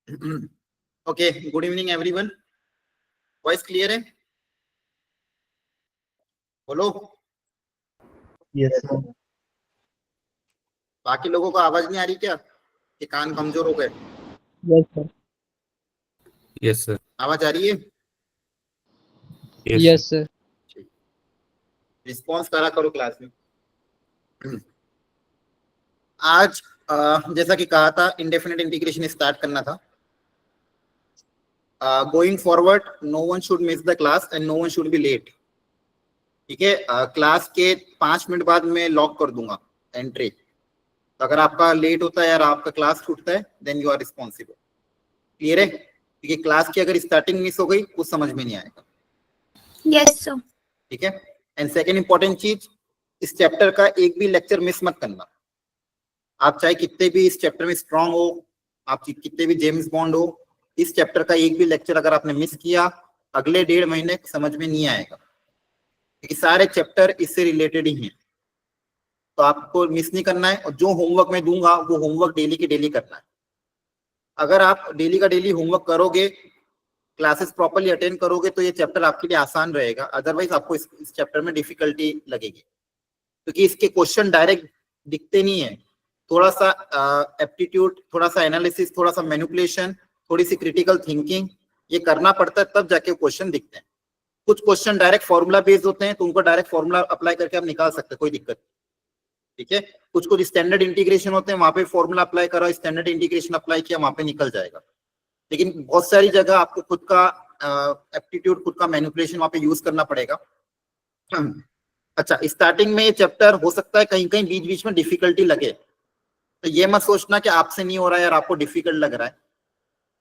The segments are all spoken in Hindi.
Okay, good evening everyone. Voice clear है? बोलो। Yes sir. बाकी लोगों को आवाज नहीं आ रही क्या? कि कान कमजोर हो गए? Yes sir. Yes sir. आवाज आ रही है? Yes sir. रिस्पॉन्स करा करो क्लास में। आज जैसा कि कहा था, इंडेफिनिट इंटीग्रेशन स्टार्ट करना था। Going forward, no one should miss the class and no one should be late. ठीक है, क्लास के 5 मिनट बाद मैं लॉक कर दूंगा एंट्री। तो अगर आपका लेट होता है या आपका क्लास छूटता है, then you are responsible. Clear है? क्योंकि क्लास की अगर स्टार्टिंग मिस हो गई, कुछ समझ में नहीं आएगा। Yes sir. ठीक है। एंड सेकेंड इंपॉर्टेंट चीज, इस चैप्टर का एक भी लेक्चर मिस मत करना। आप चाहे कितने भी इस चैप्टर में स्ट्रांग हो, आप कितने भी जेम्स बॉन्ड हो, इस चैप्टर का एक भी लेक्चर अगर आपने मिस किया, अगले 1.5 महीने समझ में नहीं आएगा, क्योंकि सारे चैप्टर इससे रिलेटेड ही हैं। तो आपको मिस नहीं करना है, और जो होमवर्क मैं दूंगा वो होमवर्क डेली के डेली करना है। अगर आप डेली का डेली होमवर्क करोगे, क्लासेस प्रॉपर्ली अटेंड करोगे, तो ये चैप्टर आपके लिए आसान रहेगा। अदरवाइज आपको इस चैप्टर में डिफिकल्टी लगेगी, क्योंकि इसके क्वेश्चन डायरेक्ट दिखते नहीं है। थोड़ा सा एप्टीट्यूड, थोड़ा सा एनालिसिस, थोड़ा सा मैनिपुलेशन, थोड़ी सी क्रिटिकल थिंकिंग, ये करना पड़ता है, तब जाके क्वेश्चन दिखते हैं। कुछ क्वेश्चन डायरेक्ट फॉर्मूला बेस्ड होते हैं, तो उनको डायरेक्ट फॉर्मूला अप्लाई करके आप निकाल सकते हैं, कोई दिक्कत नहीं। ठीक है। कुछ स्टैंडर्ड इंटीग्रेशन होते हैं, वहां पे फॉर्मूला अप्लाई करा, स्टैंडर्ड इंटीग्रेशन अप्लाई किया, वहां पे निकल जाएगा। लेकिन बहुत सारी जगह आपको खुद का एप्टीट्यूड, खुद का मैनिपुलेशन वहां पे यूज करना पड़ेगा। अच्छा, स्टार्टिंग में ये चैप्टर हो सकता है कहीं कहीं बीच बीच में डिफिकल्टी लगे, तो ये मत सोचना कि आपसे नहीं हो रहा है यार, आपको डिफिकल्ट लग रहा है।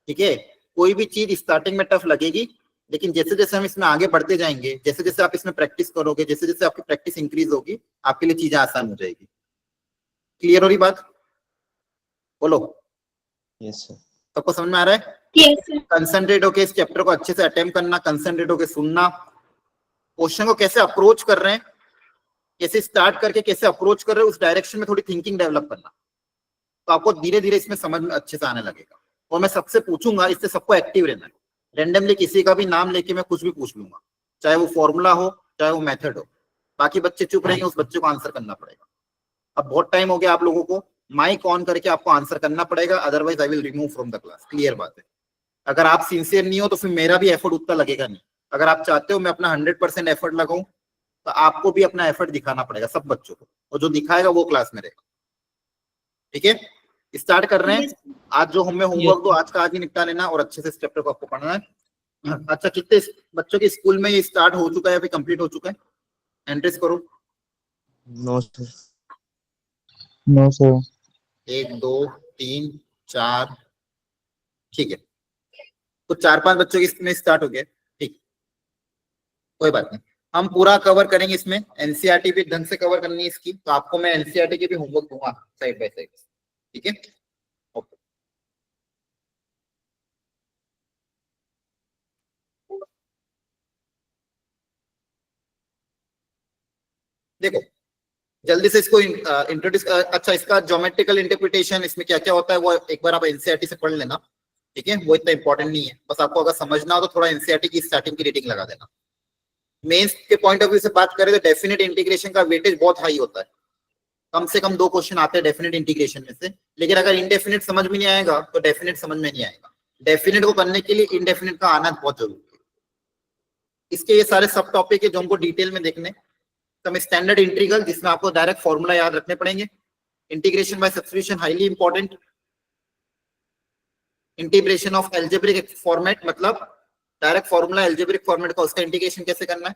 ठीक है, कोई भी चीज स्टार्टिंग में टफ लगेगी, लेकिन जैसे जैसे हम इसमें आगे बढ़ते जाएंगे, जैसे जैसे आप इसमें प्रैक्टिस करोगे, जैसे जैसे आपकी प्रैक्टिस इंक्रीज होगी, आपके लिए चीजें आसान हो जाएगी। क्लियर हो रही बात? बोलो। Yes sir. सबको समझ में आ रहा है? Yes sir. कंसंट्रेट होके इस चैप्टर को अच्छे से अटेम्प्ट करना, कंसंट्रेट होके सुनना, क्वेश्चन को कैसे अप्रोच कर रहे हैं, कैसे स्टार्ट करके कैसे अप्रोच कर रहे हैं, उस डायरेक्शन में थोड़ी थिंकिंग डेवलप करना। तो आपको धीरे धीरे इसमें समझ में अच्छे से आने लगेगा। और मैं सबसे पूछूंगा, इससे सबको एक्टिव रहना है। रेंडमली किसी का भी नाम लेके मैं कुछ भी पूछ लूंगा, चाहे वो फॉर्मूला हो, चाहे वो मेथड हो। बाकी बच्चे चुप रहेंगे, उस बच्चे को आंसर करना पड़ेगा। अब बहुत टाइम हो गया आप लोगों को, माइक ऑन करके आपको आंसर करना पड़ेगा, otherwise I will remove from the class. Clear बात है? अगर आप सिंसियर नहीं हो तो फिर मेरा भी एफर्ट उतना लगेगा नहीं। अगर आप चाहते हो मैं अपना 100% एफर्ट लगाऊं, तो आपको भी अपना एफर्ट दिखाना पड़ेगा, सब बच्चों को, और जो दिखाएगा वो क्लास में रहेगा। ठीक है, स्टार्ट कर रहे हैं। आज जो हमें होमवर्क दो, आज का आज ही निपटा लेना, और अच्छे से इस चैप्टर को आपको पढ़ना है। अच्छा, कितने बच्चों के स्कूल में ये स्टार्ट हो चुका है या फिर कंप्लीट हो चुका है? एंट्रीज करो। No sir. No sir. 1 2 3 4, ठीक है। तो 4-5 बच्चों के इसमें स्टार्ट हो गया। ठीक, कोई बात नहीं, हम पूरा कवर करेंगे इसमें। एनसीईआरटी भी ढंग से कवर करनी है इसकी, तो आपको मैं एनसीईआरटी के भी होमवर्क दूंगा साइड बाय साइड। ठीक है, ओके। देखो, जल्दी से इसको इंट्रोड्यूस। अच्छा, इसका ज्योमेट्रिकल इंटरप्रिटेशन इसमें क्या क्या होता है वो एक बार आप एनसीईआरटी से पढ़ लेना। ठीक है, वो इतना इंपॉर्टेंट नहीं है, बस आपको अगर समझना हो तो थोड़ा एनसीईआरटी की स्टार्टिंग की रीडिंग लगा देना। मेंस के पॉइंट ऑफ व्यू से बात करें तो डेफिनेट इंटीग्रेशन का वेटेज बहुत हाई होता है। कम से कम 2 क्वेश्चन आते हैं डेफिनेट इंटीग्रेशन में से। लेकिन अगर इंडेफिनिट समझ में नहीं आएगा तो डेफिनेट समझ में नहीं आएगा। डेफिनेट को करने के लिए इंडेफिनिट का आना बहुत जरूरी है। इसके ये सारे सब टॉपिक है जो हमको डिटेल में देखने। तो स्टैंडर्ड इंटीग्रल, जिसमें आपको डायरेक्ट फॉर्मूला याद रखने पड़ेंगे। Integration by substitution highly important. Integration of algebraic format, मतलब डायरेक्ट फॉर्मूला एल्जेब्रिक फॉर्मेट का, उसका इंटीग्रेशन कैसे करना है।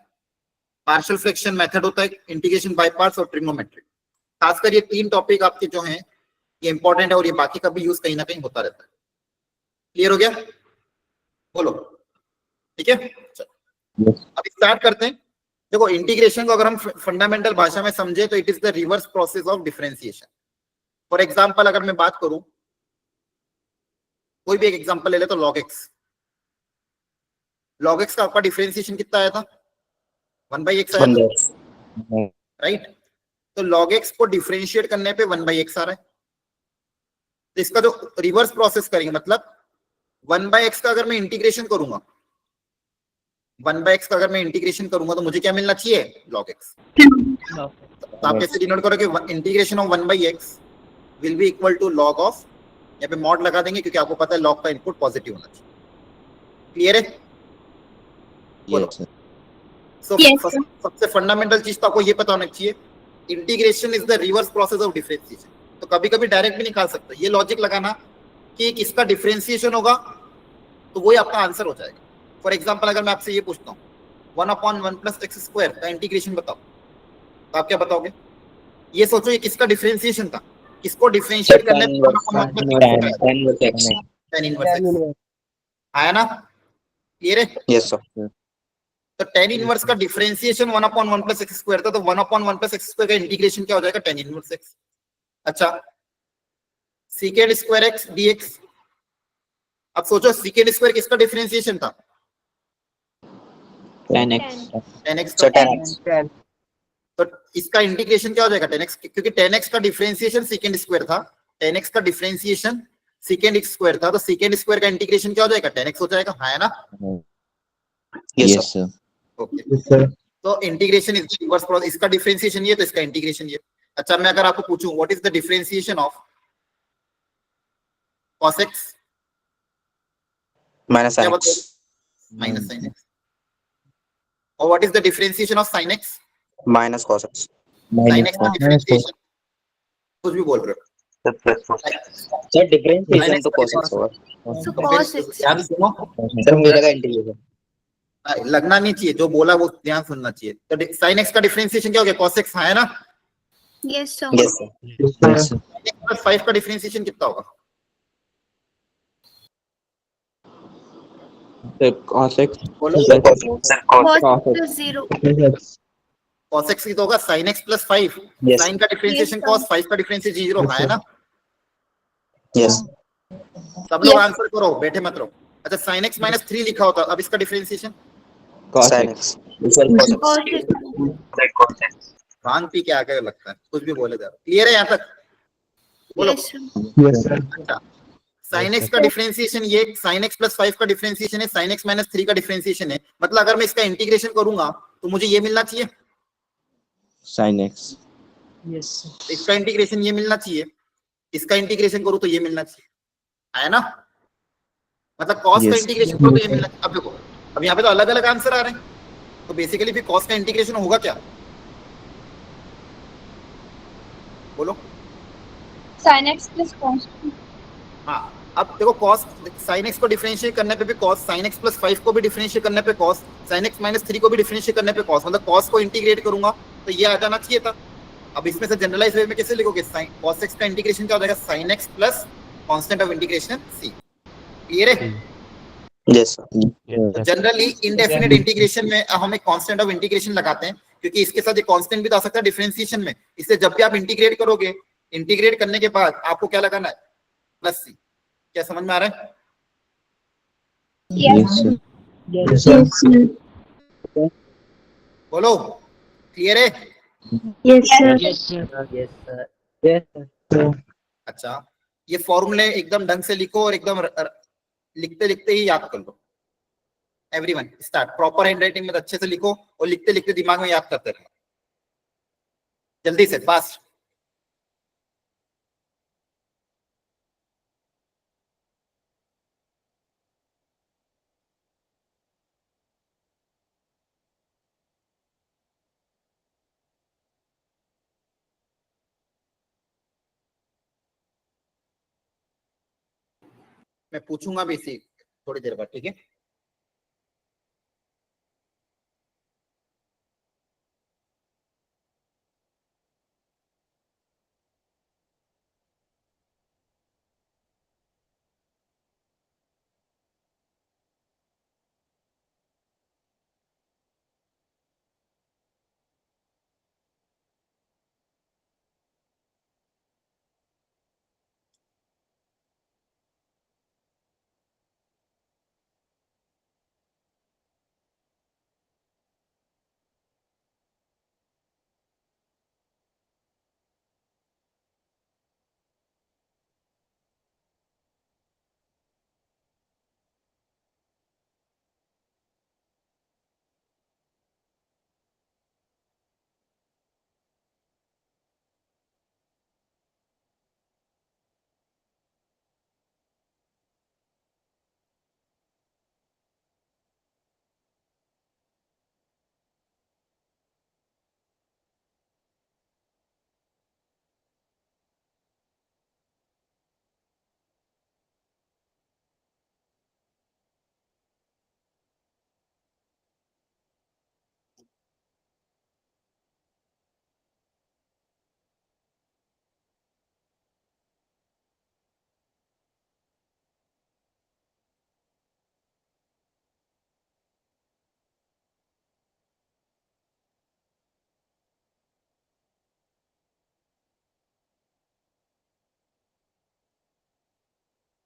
पार्शियल फ्रैक्शन मेथड होता है, इंटीग्रेशन बाय पार्ट्स और ट्रिग्नोमेट्री। खासकर ये 3 टॉपिक आपके जो हैं ये इंपॉर्टेंट है, और ये बाकी का भी यूज कहीं ना कहीं होता रहता है। क्लियर हो गया? बोलो। ठीक है, अब स्टार्ट करते हैं। देखो, इंटीग्रेशन को अगर हम फंडामेंटल भाषा में समझे तो it is the reverse process of differentiation. For example अगर मैं बात करूं, कोई भी एक एग्जांपल ले ले, तो log x। log x का आपका डिफरेंशिएशन कितना आया था? 1/x आया था, राइट? तो log x को डिफरेंशिएट करने पे 1/x आ रहा है। तो इसका जो रिवर्स प्रोसेस करेंगे, मतलब 1/x का अगर मैं इंटीग्रेशन करूंगा, 1/x का अगर मैं इंटीग्रेशन करूंगा तो मुझे क्या मिलना चाहिए? log x। तो आप कैसे डिनोट करोगे? Integration of 1/x will be equal to log of, यहाँ पे मॉड लगा देंगे क्योंकि आपको पता है log का इनपुट पॉजिटिव होना चाहिए। क्लियर है? बोलो। Yes, sir. सो Yes, sir. सबसे फंडामेंटल चीज तो आपको ये पता होना चाहिए, integration is the reverse process of differentiation. तो कभी कभी डायरेक्ट भी निकाल सकते हैं, ये लॉजिक लगाना कि किसका डिफरेंशिएशन होगा तो वही आपका आंसर हो जाएगा। फॉर एग्जांपल अगर मैं आपसे ये पूछता हूँ 1/1 + x² का इंटीग्रेशन बताओ, तो आप क्या बताओगे? ये सोचो ये किसका डिफरेंशिएशन था, किसको डिफरेंशिएट करने पे 1/1 + x² tan इनवर्स x आया ना? क्लियर है? Yes, sir. तो tan इनवर्स का डिफरेंशिएशन 1/1 + x² था, तो 1/1 + x² का इंटीग्रेशन क्या हो जाएगा? tan inverse x। अच्छा, secant स्क्वायर x dx, अब सोचो secant स्क्वायर किसका डिफरेंशिएशन था? Tan X. tan x Sir, का। tan X. तो इसका इंटीग्रेशन क्या हो जाएगा? tan x, क्योंकि tan x का डिफरेंशिएशन secant स्क्वायर था, tan x का डिफरेंशिएशन secant x स्क्वायर था, तो secant स्क्वायर का इंटीग्रेशन क्या हो जाएगा? tan x हो जाएगा, हाँ है ना? Yes, sir. Okay, Yes, sir. तो इंटीग्रेशन इज रिवर्स प्रोसेस, इसका डिफरेंशिएशन ये तो इसका इंटीग्रेशन ये। अच्छा, मैं अगर आपको पूछूं what is the differentiation of cos x, Minus क्या sin बताओगे? X. Minus sin x। और what is the differentiation of sin x? Minus cos X. sin x का डिफरेंशिएशन, कुछ भी बोल रहे हो? Sir, differentiation sin तो cos X होगा. So cos x. ध्यान सुनो, Sir, मुझे लगा integration. लगना नहीं चाहिए, जो बोला वो ध्यान सुनना चाहिए। तो sin x का डिफरेंशिएशन क्या हो गया? cos x, हाँ है ना? Yes, sir. Yes, sir. Yes, sir. sin x + 5 का डिफरेंशिएशन कितना होगा? Cos X. बोलो। Cos plus 0. cos x की तो होगा sin x + 5, Yes. sin का डिफरेंशिएशन Yes, cos, sir. 5 का डिफरेंशिएशन 0, हाँ है ना? Yes. सब लोग Yes. आंसर करो, बैठे मत रहो। अच्छा, sin x - 3 लिखा होता, अब इसका differentiation Sin X. Equal cos X. Cos x. भांग पी के आगे लगता है, कुछ भी बोले जा रहे। क्लियर है यहाँ तक? बोलो। Yes, sir. Yes, sir. अच्छा, sin x का डिफरेंशिएशन ये, sin x + 5 का डिफरेंशिएशन है, sin x - 3 का डिफरेंशिएशन है, मतलब अगर मैं इसका इंटीग्रेशन करूंगा तो मुझे ये मिलना चाहिए, Sin X. Yes. इसका इंटीग्रेशन ये मिलना चाहिए, इसका इंटीग्रेशन करूं तो ये मिलना चाहिए, है ना? मतलब cos का Yes. इंटीग्रेशन करो तो ये मिलना चाहिए। अब देखो, अब यहाँ पे तो अलग अलग आंसर आ रहे हैं, तो बेसिकली फिर cos का इंटीग्रेशन होगा क्या? बोलो। Sin x plus cos. हाँ, अब देखो cos sin x को डिफरेंशिएट करने पे भी cos, sin x + 5 को भी डिफरेंशिएट करने पे cos, sin x - 3 को भी डिफरेंशिएट करने पे cos, मतलब cos को इंटीग्रेट करूंगा तो ये आ जाना चाहिए था। अब इसमें से जनरलाइज वे में कैसे लिखोगे? sin cos x का इंटीग्रेशन क्या हो जाएगा? sin x plus constant of integration c। Clear है? Yes, sir. तो जनरली इंडेफिनिट इंटीग्रेशन में हम एक कांस्टेंट ऑफ इंटीग्रेशन लगाते हैं, क्योंकि इसके साथ एक कांस्टेंट भी तो आ सकता है डिफरेंशिएशन में। इसलिए जब भी आप इंटीग्रेट करोगे, इंटीग्रेट करने के बाद आपको क्या लगाना है? Plus c। क्या समझ में आ रहा है? Yes. sir. Yes, sir. बोलो। क्लियर है? Yes, sir. Yes, sir. Yes, sir. अच्छा, ये फॉर्मूले एकदम ढंग से लिखो और एकदम लिखते लिखते ही याद कर लो। एवरीवन स्टार्ट, प्रॉपर हैंडराइटिंग में अच्छे से लिखो और लिखते लिखते दिमाग में याद करते रहो, जल्दी से, फास्ट। मैं पूछूंगा भी इसी थोड़ी देर बाद, ठीक है?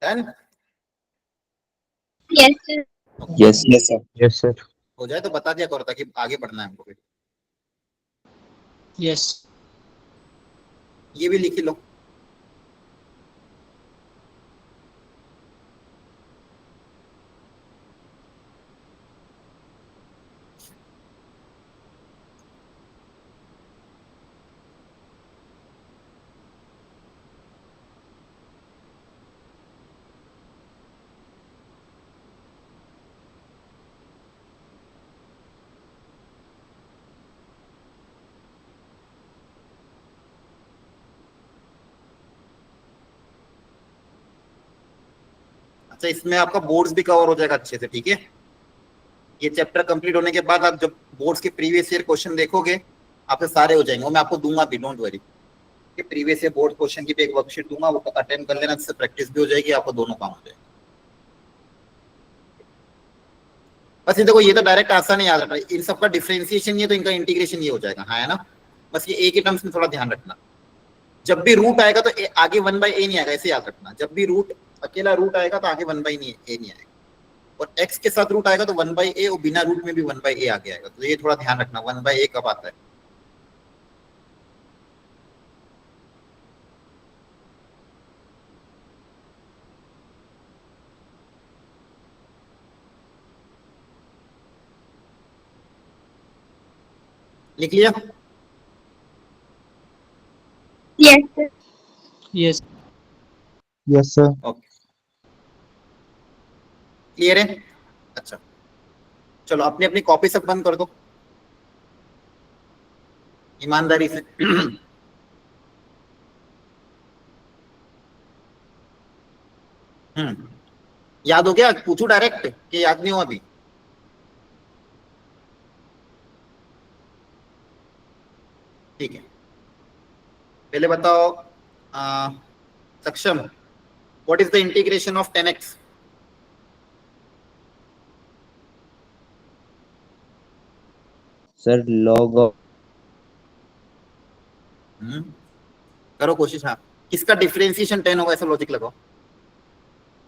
Done? Yes, sir. Yes. Yes, sir. Yes, sir. हो जाए तो बता दिया करो ताकि आगे बढ़ना है हमको फिर। Yes. ये भी लिख ही लो। अच्छा, इसमें आपका बोर्ड्स भी कवर हो जाएगा अच्छे से, ठीक है। ये चैप्टर कंप्लीट होने के बाद आप जब बोर्ड्स के प्रीवियस ईयर क्वेश्चन देखोगे आपसे सारे हो जाएंगे, वो मैं आपको दूंगा भी, डोंट वरी। कि प्रीवियस ईयर बोर्ड क्वेश्चन की भी एक वर्कशीट दूंगा, वो अटेंड कर लेना, जिससे प्रैक्टिस भी हो जाएगी, आपको दोनों काम हो जाएंगे। बस ये देखो, ये तो डायरेक्ट आसान है याद रखना, इन सबका डिफरेंशिएशन ये तो इनका इंटीग्रेशन ये हो जाएगा, हाँ है ना। बस ये एक ही टर्म्स में थोड़ा ध्यान रखना, जब भी रूट आएगा तो आगे 1/a नहीं आएगा, ऐसे याद रखना। जब भी रूट अकेला रूट आएगा तो आगे 1/a नहीं आएगा, और x के साथ रूट आएगा तो 1/a, और बिना रूट में भी 1/a आगे आएगा। तो ये थोड़ा ध्यान रखना 1/a कब आता है। लिख लिया? Yes, sir. Yes. Yes, sir. Okay, clear है? अच्छा, चलो अपनी अपनी कॉपी सब बंद कर दो ईमानदारी से। याद हो गया? पूछू डायरेक्ट कि याद नहीं हो अभी? ठीक है, पहले बताओ सक्षम, what is the integration of 10x? Sir, log of करो कोशिश। हाँ, किसका डिफरेंशिएशन 10 होगा, ऐसा लॉजिक लगाओ।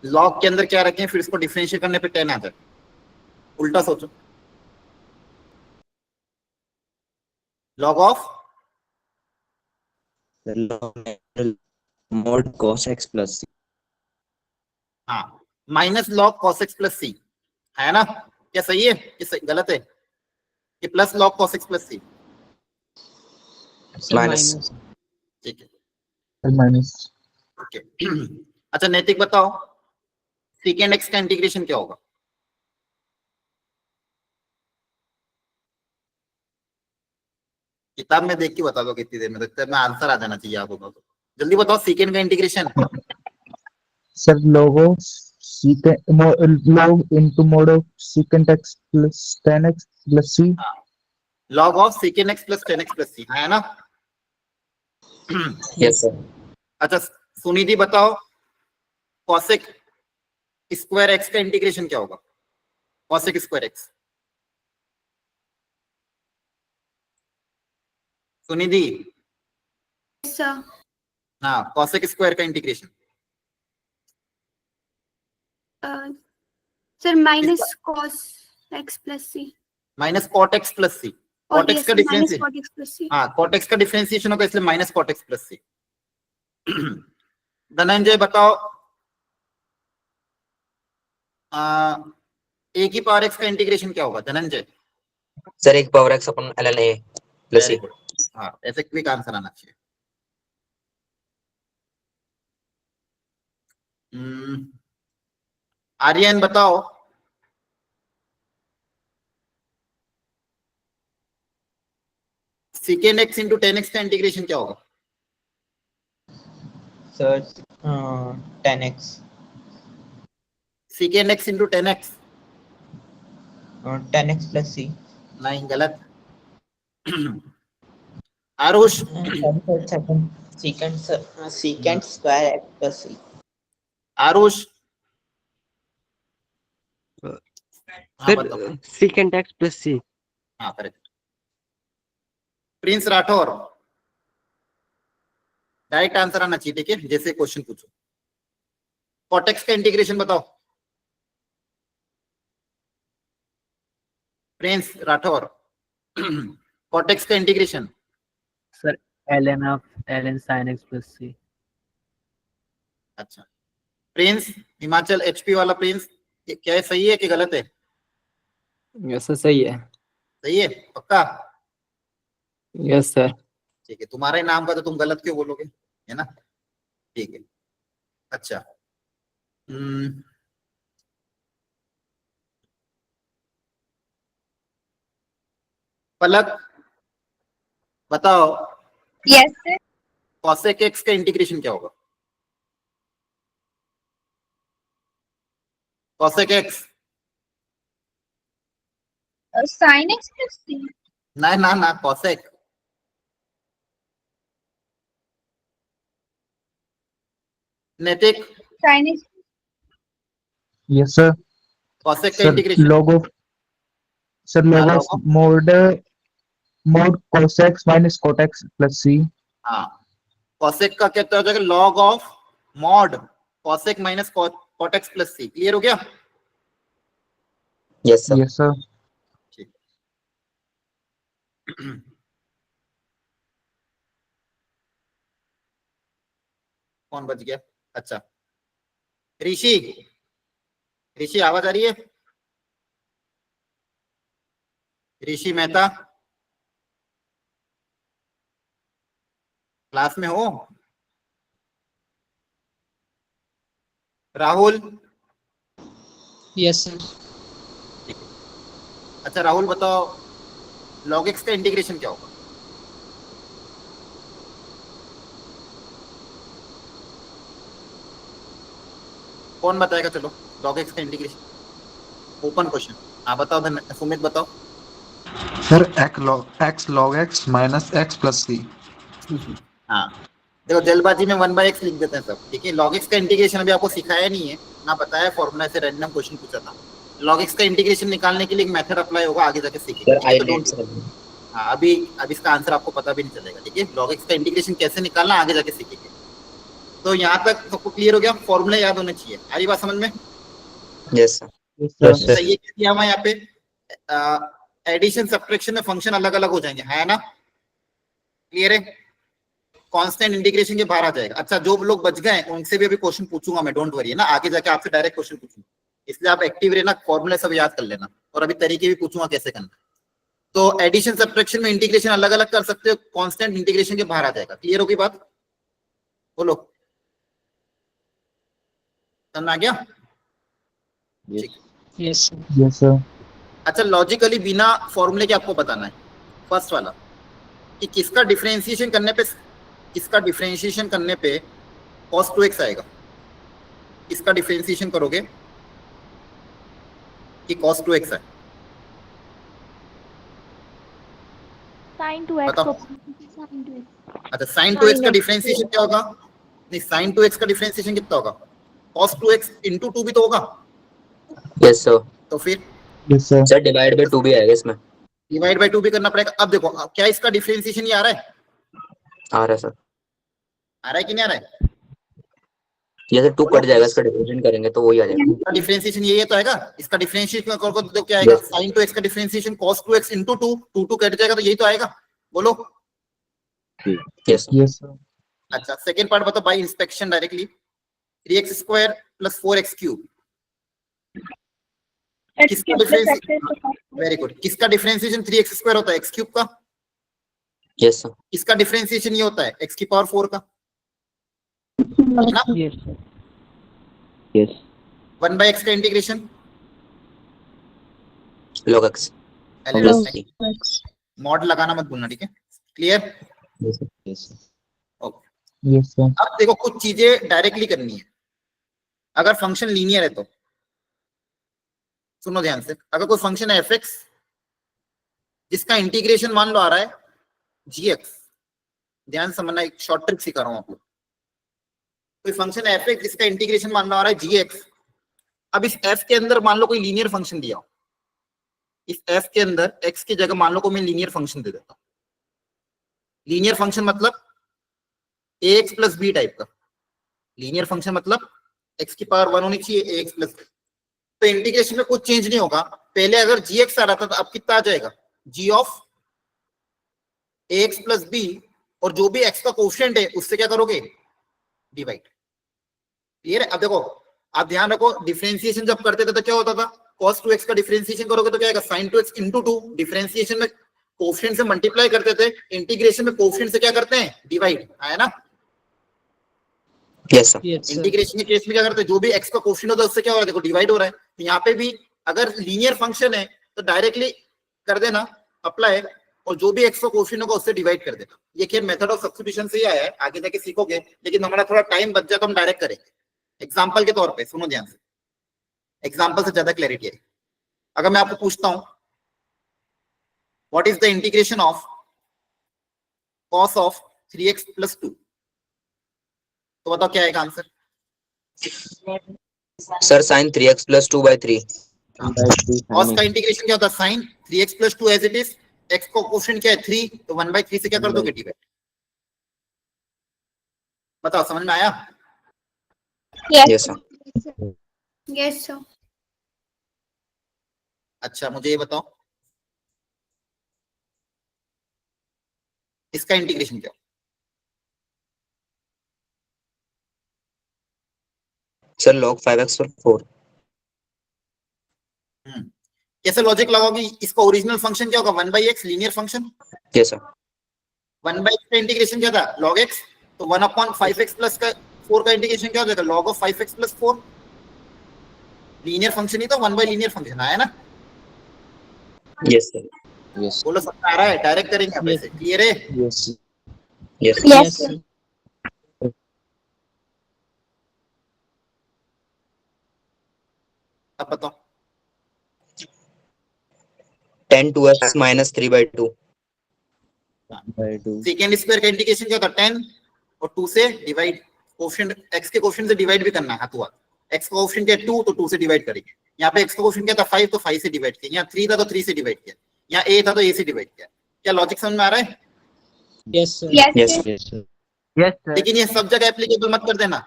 लॉग के अंदर क्या रखें, फिर इसको डिफरेंशिएट करने पे 10 आ जाए, उल्टा सोचो। Log of the log natural mod cos x plus c. हाँ, minus log cos x plus c, है ना? क्या सही है कि गलत है? कि plus log cos x plus सी? Sir, Minus. minus. ठीक है, Minus. ओके। अच्छा नैतिक बताओ, सेकेंड एक्स का इंटीग्रेशन क्या होगा? किताब में देख के बता दो कितनी देर में, तो मैं आंसर आ जाना चाहिए आप होगा तो। जल्दी बताओ, सेकेंड का integration. Sir, log of log into mod of secant x plus tan x plus c. Log of sec x plus 10x plus c, है ना? Yes, sir. अच्छा सुनिधि बताओ, कॉसेक स्क्वायर एक्स का इंटीग्रेशन क्या होगा? Cosec square x, Sunidhi. Yes, sir. हाँ, कॉसेक स्क्वायर का integration. Sir, minus cos x plus c. Minus cot x plus c. Or cot x yes, का minus differentiation, cot x plus c. हाँ कॉट एक्स का डिफरेंशिएशन होगा, इसलिए माइनस कॉट एक्स प्लस सी। धनंजय बताओ, ए की पावर एक्स का इंटीग्रेशन क्या होगा धनंजय? Sir, एक power x upon ln a plus very c. Good, हाँ ऐसे क्विक आंसर आना चाहिए। आर्यन बताओ, सेकेंड एक्स इंटू 10x का इंटीग्रेशन क्या होगा? Sir, 10x. Second x into 10x? 10x plus c. नहीं, गलत। Aarush, Secant square x plus c. Aarush, हाँ सर बताओ। secant x plus c. हाँ correct. Prince Rathore, direct answer आना चाहिए, ठीक है, जैसे क्वेश्चन पूछो। कॉटेक्स का इंटीग्रेशन बताओ, प्रिंस राठौर। कॉटेक्स का integration Sir, ln sin x plus c. अच्छा, प्रिंस हिमाचल एचपी वाला प्रिंस, ये क्या है, सही है कि गलत है? यस सर, सही है। सही है पक्का? Yes sir. ठीक है, तुम्हारे नाम का तो तुम गलत क्यों बोलोगे, है ना? ठीक है। अच्छा, पलक बताओ, Yes, sir. cosec x का इंटीग्रेशन क्या होगा? cosec x, Sin x plus c. ना cosec, नैतिक Sin x. Yes, sir. cosec का Sir, integration, log of log of- mod cos x minus cot x plus c. हाँ, cosec का क्या हो जाएगा, log of mod cosec minus cot x plus c। Clear हो गया? Yes sir. Yes, sir. ठीक। कौन बच गया? अच्छा, ऋषि, ऋषि आवाज आ रही है? ऋषि मेहता क्लास में हो? Rahul, Yes, sir. अच्छा राहुल बताओ, log x का इंटीग्रेशन क्या होगा? कौन बताएगा? चलो, log x का इंटीग्रेशन, ओपन क्वेश्चन। हाँ बताओ, सुमित बताओ। Sir x log x minus x plus c। हाँ देखो, जल्दबाजी में 1/x लिख देते हैं सब, ठीक है। log x का इंटीग्रेशन अभी आपको सिखाया नहीं है ना, बताया, फॉर्मूला से रैंडम क्वेश्चन पूछा था। log x का इंटीग्रेशन निकालने के लिए एक मेथड अप्लाई होगा, आगे जाके सीखेंगे, सर ठीक है? आई तो डिड don't- सर। हाँ, अभी इसका आंसर आपको पता भी नहीं चलेगा, ठीक है? log x का इंटीग्रेशन कैसे निकालना आगे जाके सीखेंगे। तो यहाँ तक सबको क्लियर हो गया, फॉर्मूला याद होना चाहिए। आ रही बात समझ में? Yes sir. Yes, sir. Yes, sir. तो ये क्या किया हुआ है यहाँ पे, एडिशन सब्ट्रैक्शन में फंक्शन अलग अलग हो जाएंगे, है ना? क्लियर है? कांस्टेंट इंटीग्रेशन के बाहर आ जाएगा। अच्छा, जो लोग बच गए उनसे भी अभी क्वेश्चन पूछूंगा मैं, डोंट वरी, है ना? आगे जाके आपसे डायरेक्ट क्वेश्चन पूछूंगा, इसलिए आप एक्टिव रहना, फॉर्मूले सब याद कर लेना, और अभी तरीके भी पूछूंगा कैसे करना। तो एडिशन सब्ट्रैक्शन में इंटीग्रेशन अलग अलग कर सकते हो, कांस्टेंट इंटीग्रेशन के बाहर आ जाएगा। क्लियर होगी बात? बोलो, समझ आ गया? ठीक। Yes, sir. Yes, sir. अच्छा, लॉजिकली बिना फॉर्मूले के आपको बताना है, फर्स्ट वाला, कि किसका डिफरेंशिएशन करने पे cos 2x आएगा। किसका डिफरेंशिएशन करोगे कि cos 2x है? Sin 2x. बताओ। Sin 2x. अच्छा, sin 2x का Sin x, डिफरेंशिएशन क्या होगा? नहीं, sin 2x का डिफरेंशिएशन कितना होगा? cos 2x into 2 भी तो होगा, यस सर। तो फिर Yes, sir. Sir divide by 2 भी आएगा इसमें। डिवाइड बाय 2 भी करना पड़ेगा। अब देखो, अब क्या इसका डिफरेंशिएशन ये आ रहा है? आ रहा है सर। आ रहा है कि नहीं आ रहा है? ये सर 2 कट जाएगा, इसका डिवीजन करेंगे तो वही आ जाएगा। इसका डिफरेंशिएशन ये तो आएगा। इसका डिफरेंशिएशन करोगे तो क्या आएगा? Yes. sin 2x का differentiation cos 2x into 2, 2 cut जाएगा, तो यही तो आएगा। बोलो। Yes Yes, sir. अच्छा, सेकंड पार्ट बताओ, bye inspection directly, 3x square plus 4x cube, किसका डिफरेंशिएशन? Very good. किसका डिफरेंशिएशन 3x स्क्वायर होता है? x क्यूब का। Yes sir. किसका डिफरेंशिएशन ये होता है? x की पावर 4 का, है ना? Yes, sir. यस 1/x का integration, log x plus mod लगाना मत भूलना, ठीक है? Clear? Yes okay. Yes, sir. अब देखो, कुछ चीजें डायरेक्टली करनी है। अगर फंक्शन लीनियर है तो सुनो ध्यान से, अगर कोई फंक्शन है fx जिसका इंटीग्रेशन मान लो आ रहा है gx, ध्यान समझना, एक शॉर्ट ट्रिक सिखा रहा हूं आप लोग। कोई फंक्शन है fx जिसका इंटीग्रेशन मान लो आ रहा है gx। अब इस f के अंदर मान लो कोई लीनियर फंक्शन दिया हो, इस f के अंदर x की जगह मान लो को मैं लीनियर फंक्शन दे देता हूं। लीनियर फंक्शन मतलब ax प्लस b टाइप का। लीनियर फंक्शन मतलब x की पावर 1 होनी चाहिए ax प्लस, तो इंटीग्रेशन में कुछ चेंज नहीं होगा। पहले अगर gx आ रहा था तो अब कितना आ जाएगा, g of ax plus b, और जो भी x का कोफिशिएंट है उससे क्या करोगे, डिवाइड। क्लियर है? अब देखो, आप ध्यान रखो, डिफरेंशिएशन जब करते थे तो क्या होता था, cos 2x का डिफरेंशिएशन करोगे तो क्या आएगा, sin 2x into 2। डिफरेंशिएशन में कोफिशिएंट से मल्टीप्लाई करते थे, इंटीग्रेशन में कोफिशिएंट से क्या करते हैं, डिवाइड। आया ना? Yes, sir. Yes, sir. Integration के केस में क्या करते हैं, जो भी x का कोफिशिएंट होता है उससे क्या हो रहा है, देखो डिवाइड हो रहा है। तो यहाँ पे भी अगर लीनियर फंक्शन है तो डायरेक्टली कर देना अप्लाई, और जो भी x का कोफिशिएंट होगा उससे डिवाइड कर देना। ये खैर मेथड ऑफ सब्स्टिट्यूशन से ही आया है, आगे जाके सीखोगे, लेकिन हमारा थोड़ा टाइम बच जाए तो हम डायरेक्ट करेंगे। एग्जाम्पल के तौर पे सुनो ध्यान से, एग्जाम्पल से ज्यादा क्लैरिटी है। अगर मैं आपको पूछता हूं what is the integration of cos of 3x plus 2, तो बताओ क्या आएगा answer. Sir, sin 3x plus 2 by 3. cos का इंटीग्रेशन क्या होता है, sin 3x plus 2 as it is, x का कोफिशिएंट क्या है 3, तो 1/3 से क्या कर दोगे, डिवाइड। बताओ समझ में आया? Yes, sir. Yes, sir. अच्छा मुझे ये बताओ इसका इंटीग्रेशन क्या, Sir, log 5x पर 4. कैसे लॉजिक लगाओगे, इसका ओरिजिनल फंक्शन क्या होगा, 1/x linear function. Yes, sir. 1/x का इंटीग्रेशन क्या था, log x, तो 1/5x प्लस का 4 का इंटीग्रेशन क्या हो जाएगा, log of 5x plus 4। Linear function ही तो 1 बाय लीनियर फंक्शन आया ना। Yes, sir. Yes. बोलो सबका आ रहा है, डायरेक्ट करेंगे आप ऐसे, क्लियर है? Yes. Yes. Yes, sir. अब बताओ 10 2x minus 3 by 2. Second square का इंटीग्रेशन क्या होता है, 10 और 2 से डिवाइड, कोफिशिएंट x के कोफिशिएंट से डिवाइड भी करना है हाथों हाथ। x का कोफिशिएंट क्या है 2, तो 2 से डिवाइड करेंगे। यहाँ पे x का कोफिशिएंट क्या था 5, तो 5 से डिवाइड किया। यहाँ 3 था तो 3 से डिवाइड किया। यहाँ a था तो a से डिवाइड किया। क्या लॉजिक समझ में आ रहा है? Yes, sir. Yes, Yes. sir. Yes, sir. Yes, sir. लेकिन ये सब जगह एप्लीकेबल मत कर देना।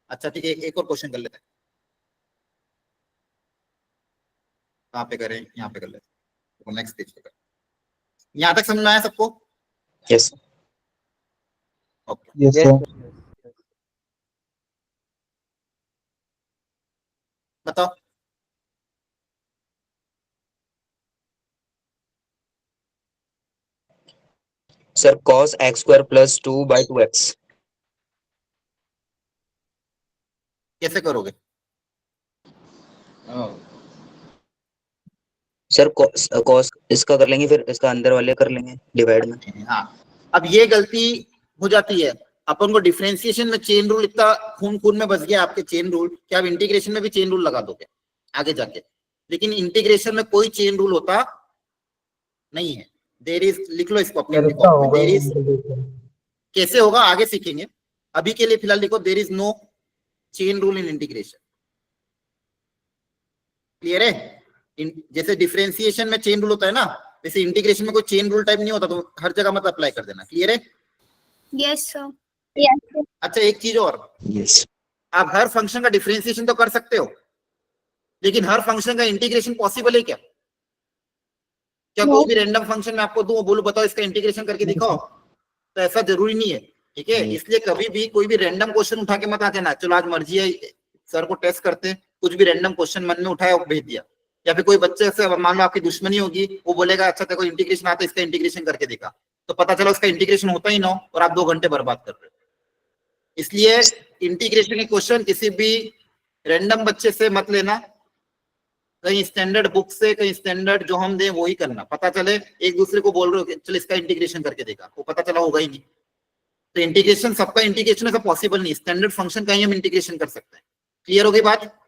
अच्छा ठीक है, एक और क्वेश्चन कर लेते हैं। कहाँ पे करें, यहाँ पे कर लेते हैं, नेक्स्ट पेज पे करें। यहाँ तक समझ में आया सबको? Yes. Okay, Yes, Yes, sir. sir. बताओ Sir, cos x square plus 2 by 2x. कैसे करोगे? Sir, cos इसका कर लेंगे, फिर इसका अंदर वाले कर लेंगे डिवाइड में. हाँ, अब ये गलती हो जाती है अपन को, डिफरेंशिएशन में चेन रूल इतना खून खून में बस गया आपके चेन रूल, कि आप इंटीग्रेशन में भी चेन रूल लगा दोगे आगे जाके, लेकिन इंटीग्रेशन में कोई चेन रूल होता नहीं है। देयर इज, लिख लो इसको अपने कैसा होगा देयर इज, इंटीग्रेशन? कैसे होगा आगे सीखेंगे, अभी के लिए फिलहाल लिखो there is no chain rule in integration. Clear है? जैसे डिफरेंशिएशन में चेन रूल होता है ना, वैसे इंटीग्रेशन में कोई चेन रूल टाइप नहीं होता, तो हर जगह मत अप्लाई कर देना। क्लियर है? Yes, sir. Yes, sir. अच्छा एक चीज और, Yes. आप हर फंक्शन का डिफरेंशिएशन तो कर सकते हो, लेकिन हर फंक्शन का इंटीग्रेशन पॉसिबल है क्या? क्या कोई भी रैंडम फंक्शन में आपको दूं, बोलो बताओ इसका इंटीग्रेशन करके दिखाओ, तो ऐसा जरूरी नहीं है। ठीक है, इसलिए कभी भी कोई भी रैंडम क्वेश्चन उठा के मत आ जाना, चलो आज मर्जी है सर को टेस्ट करते हैं, कुछ भी रैंडम क्वेश्चन मन में उठाया और भेज दिया। या फिर कोई बच्चे से मान लो आपकी दुश्मनी होगी, वो बोलेगा अच्छा तेरे को इंटीग्रेशन आता है, इसका इंटीग्रेशन करके दिखा, तो पता चला उसका इंटीग्रेशन होता ही ना हो और आप 2 घंटे बर्बाद कर रहे हो। इसलिए इंटीग्रेशन के क्वेश्चन किसी भी रैंडम बच्चे से मत लेना, कहीं स्टैंडर्ड बुक से, कहीं स्टैंडर्ड जो हम दे वही करना। पता चले एक दूसरे को बोल रहे हो चल इसका इंटीग्रेशन करके देखा, वो पता चला होगा ही नहीं। तो इंटीग्रेशन, सबका इंटीग्रेशन ऐसा पॉसिबल नहीं, स्टैंडर्ड फंक्शन का ही हम इंटीग्रेशन कर सकते हैं। क्लियर हो गई बात?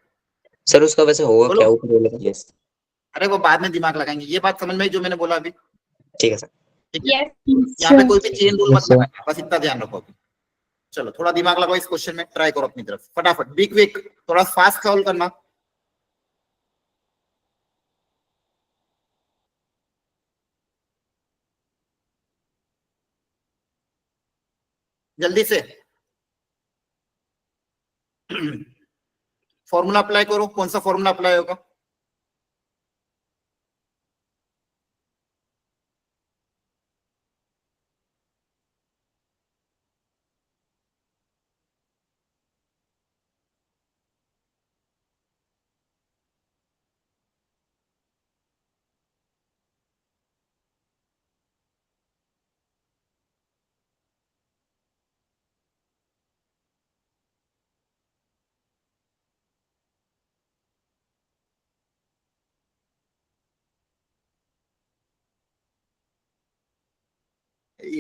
सर उसका वैसे होगा बोलो। क्या, ऊपर बोलेगा? Yes. अरे वो बाद में दिमाग लगाएंगे, ये बात समझ में आई जो मैंने बोला अभी? ठीक है सर. ठीक है, Yes, यहाँ पे sir. कोई भी चेन रूल Yes, मत sir. लगाना, बस इतना ध्यान रखो अभी। चलो थोड़ा दिमाग लगाओ इस क्वेश्चन में, ट्राई करो अपनी तरफ फटाफट, बी क्विक, थोड़ा फास्ट सॉल्व करना। जल्दी से फॉर्मूला अप्लाई करो, कौन सा फॉर्मूला अप्लाई होगा?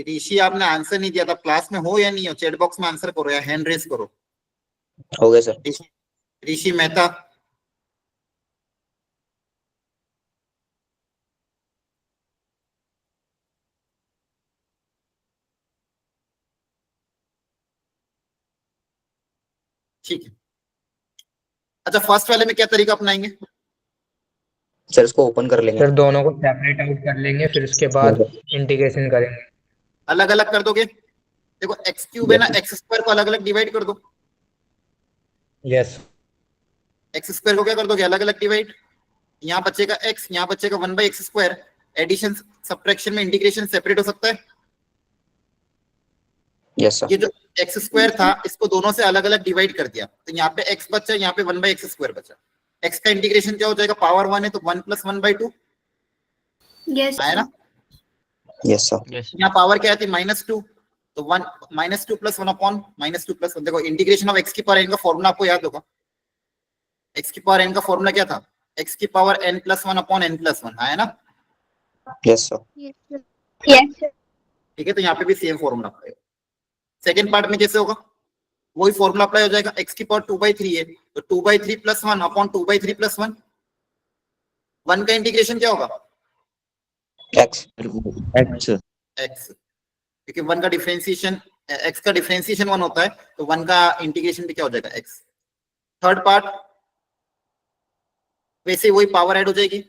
ऋषि आपने आंसर नहीं दिया था, क्लास में हो या नहीं हो? चैट बॉक्स में आंसर करो या हैंड रेस करो। हो गया सर। ऋषि मेहता, ठीक है। अच्छा, फर्स्ट वाले में क्या तरीका अपनाएंगे? सर इसको ओपन कर लेंगे। सर दोनों को सेपरेट आउट कर लेंगे, फिर उसके बाद इंटीग्रेशन करेंगे। अलग अलग कर दोगे? देखो एक्स क्यूब है ना, एक्स स्क्वायर को अलग अलग डिवाइड कर दो। यस। एक्स स्क्वायर को क्या कर दोगे? अलग अलग डिवाइड। यहाँ बचेगा एक्स, यहाँ बचेगा 1/x²। एडिशन सब्ट्रैक्शन में इंटीग्रेशन सेपरेट हो सकता है। Yes sir. ये जो एक्स स्क्वायर था इसको दोनों से अलग अलग डिवाइड कर दिया, तो यहाँ पे एक्स बचा, यहाँ पे 1/x² बचा। एक्स का इंटीग्रेशन क्या हो जाएगा? पावर 1 है तो 1 + 1/2 Yes, आया sir. ना? Yes sir. यहाँ पावर क्या थी? -2, तो 1 -2 + 1 -2 + 1। देखो इंटीग्रेशन ऑफ x की पावर n का फॉर्मूला आपको याद होगा। x की पावर n का फॉर्मूला क्या था? x की पावर n + 1 n + 1 आया ना? Yes sir. Yes, sir. ठीक है, तो यहाँ पे भी सेम फॉर्मूला अप्लाई होगा। सेकंड पार्ट में कैसे होगा? वही फॉर्मूला अप्लाई हो जाएगा। x की पावर 2/3 है तो 2/3 + 1 2/3 + 1। 1 का इंटीग्रेशन क्या होगा? एक्स। x, क्योंकि 1 का डिफरेंशिएशन, x का डिफरेंशिएशन 1 होता है, तो 1 का इंटीग्रेशन भी क्या हो जाएगा? x। थर्ड पार्ट वैसे वही पावर ऐड हो जाएगी।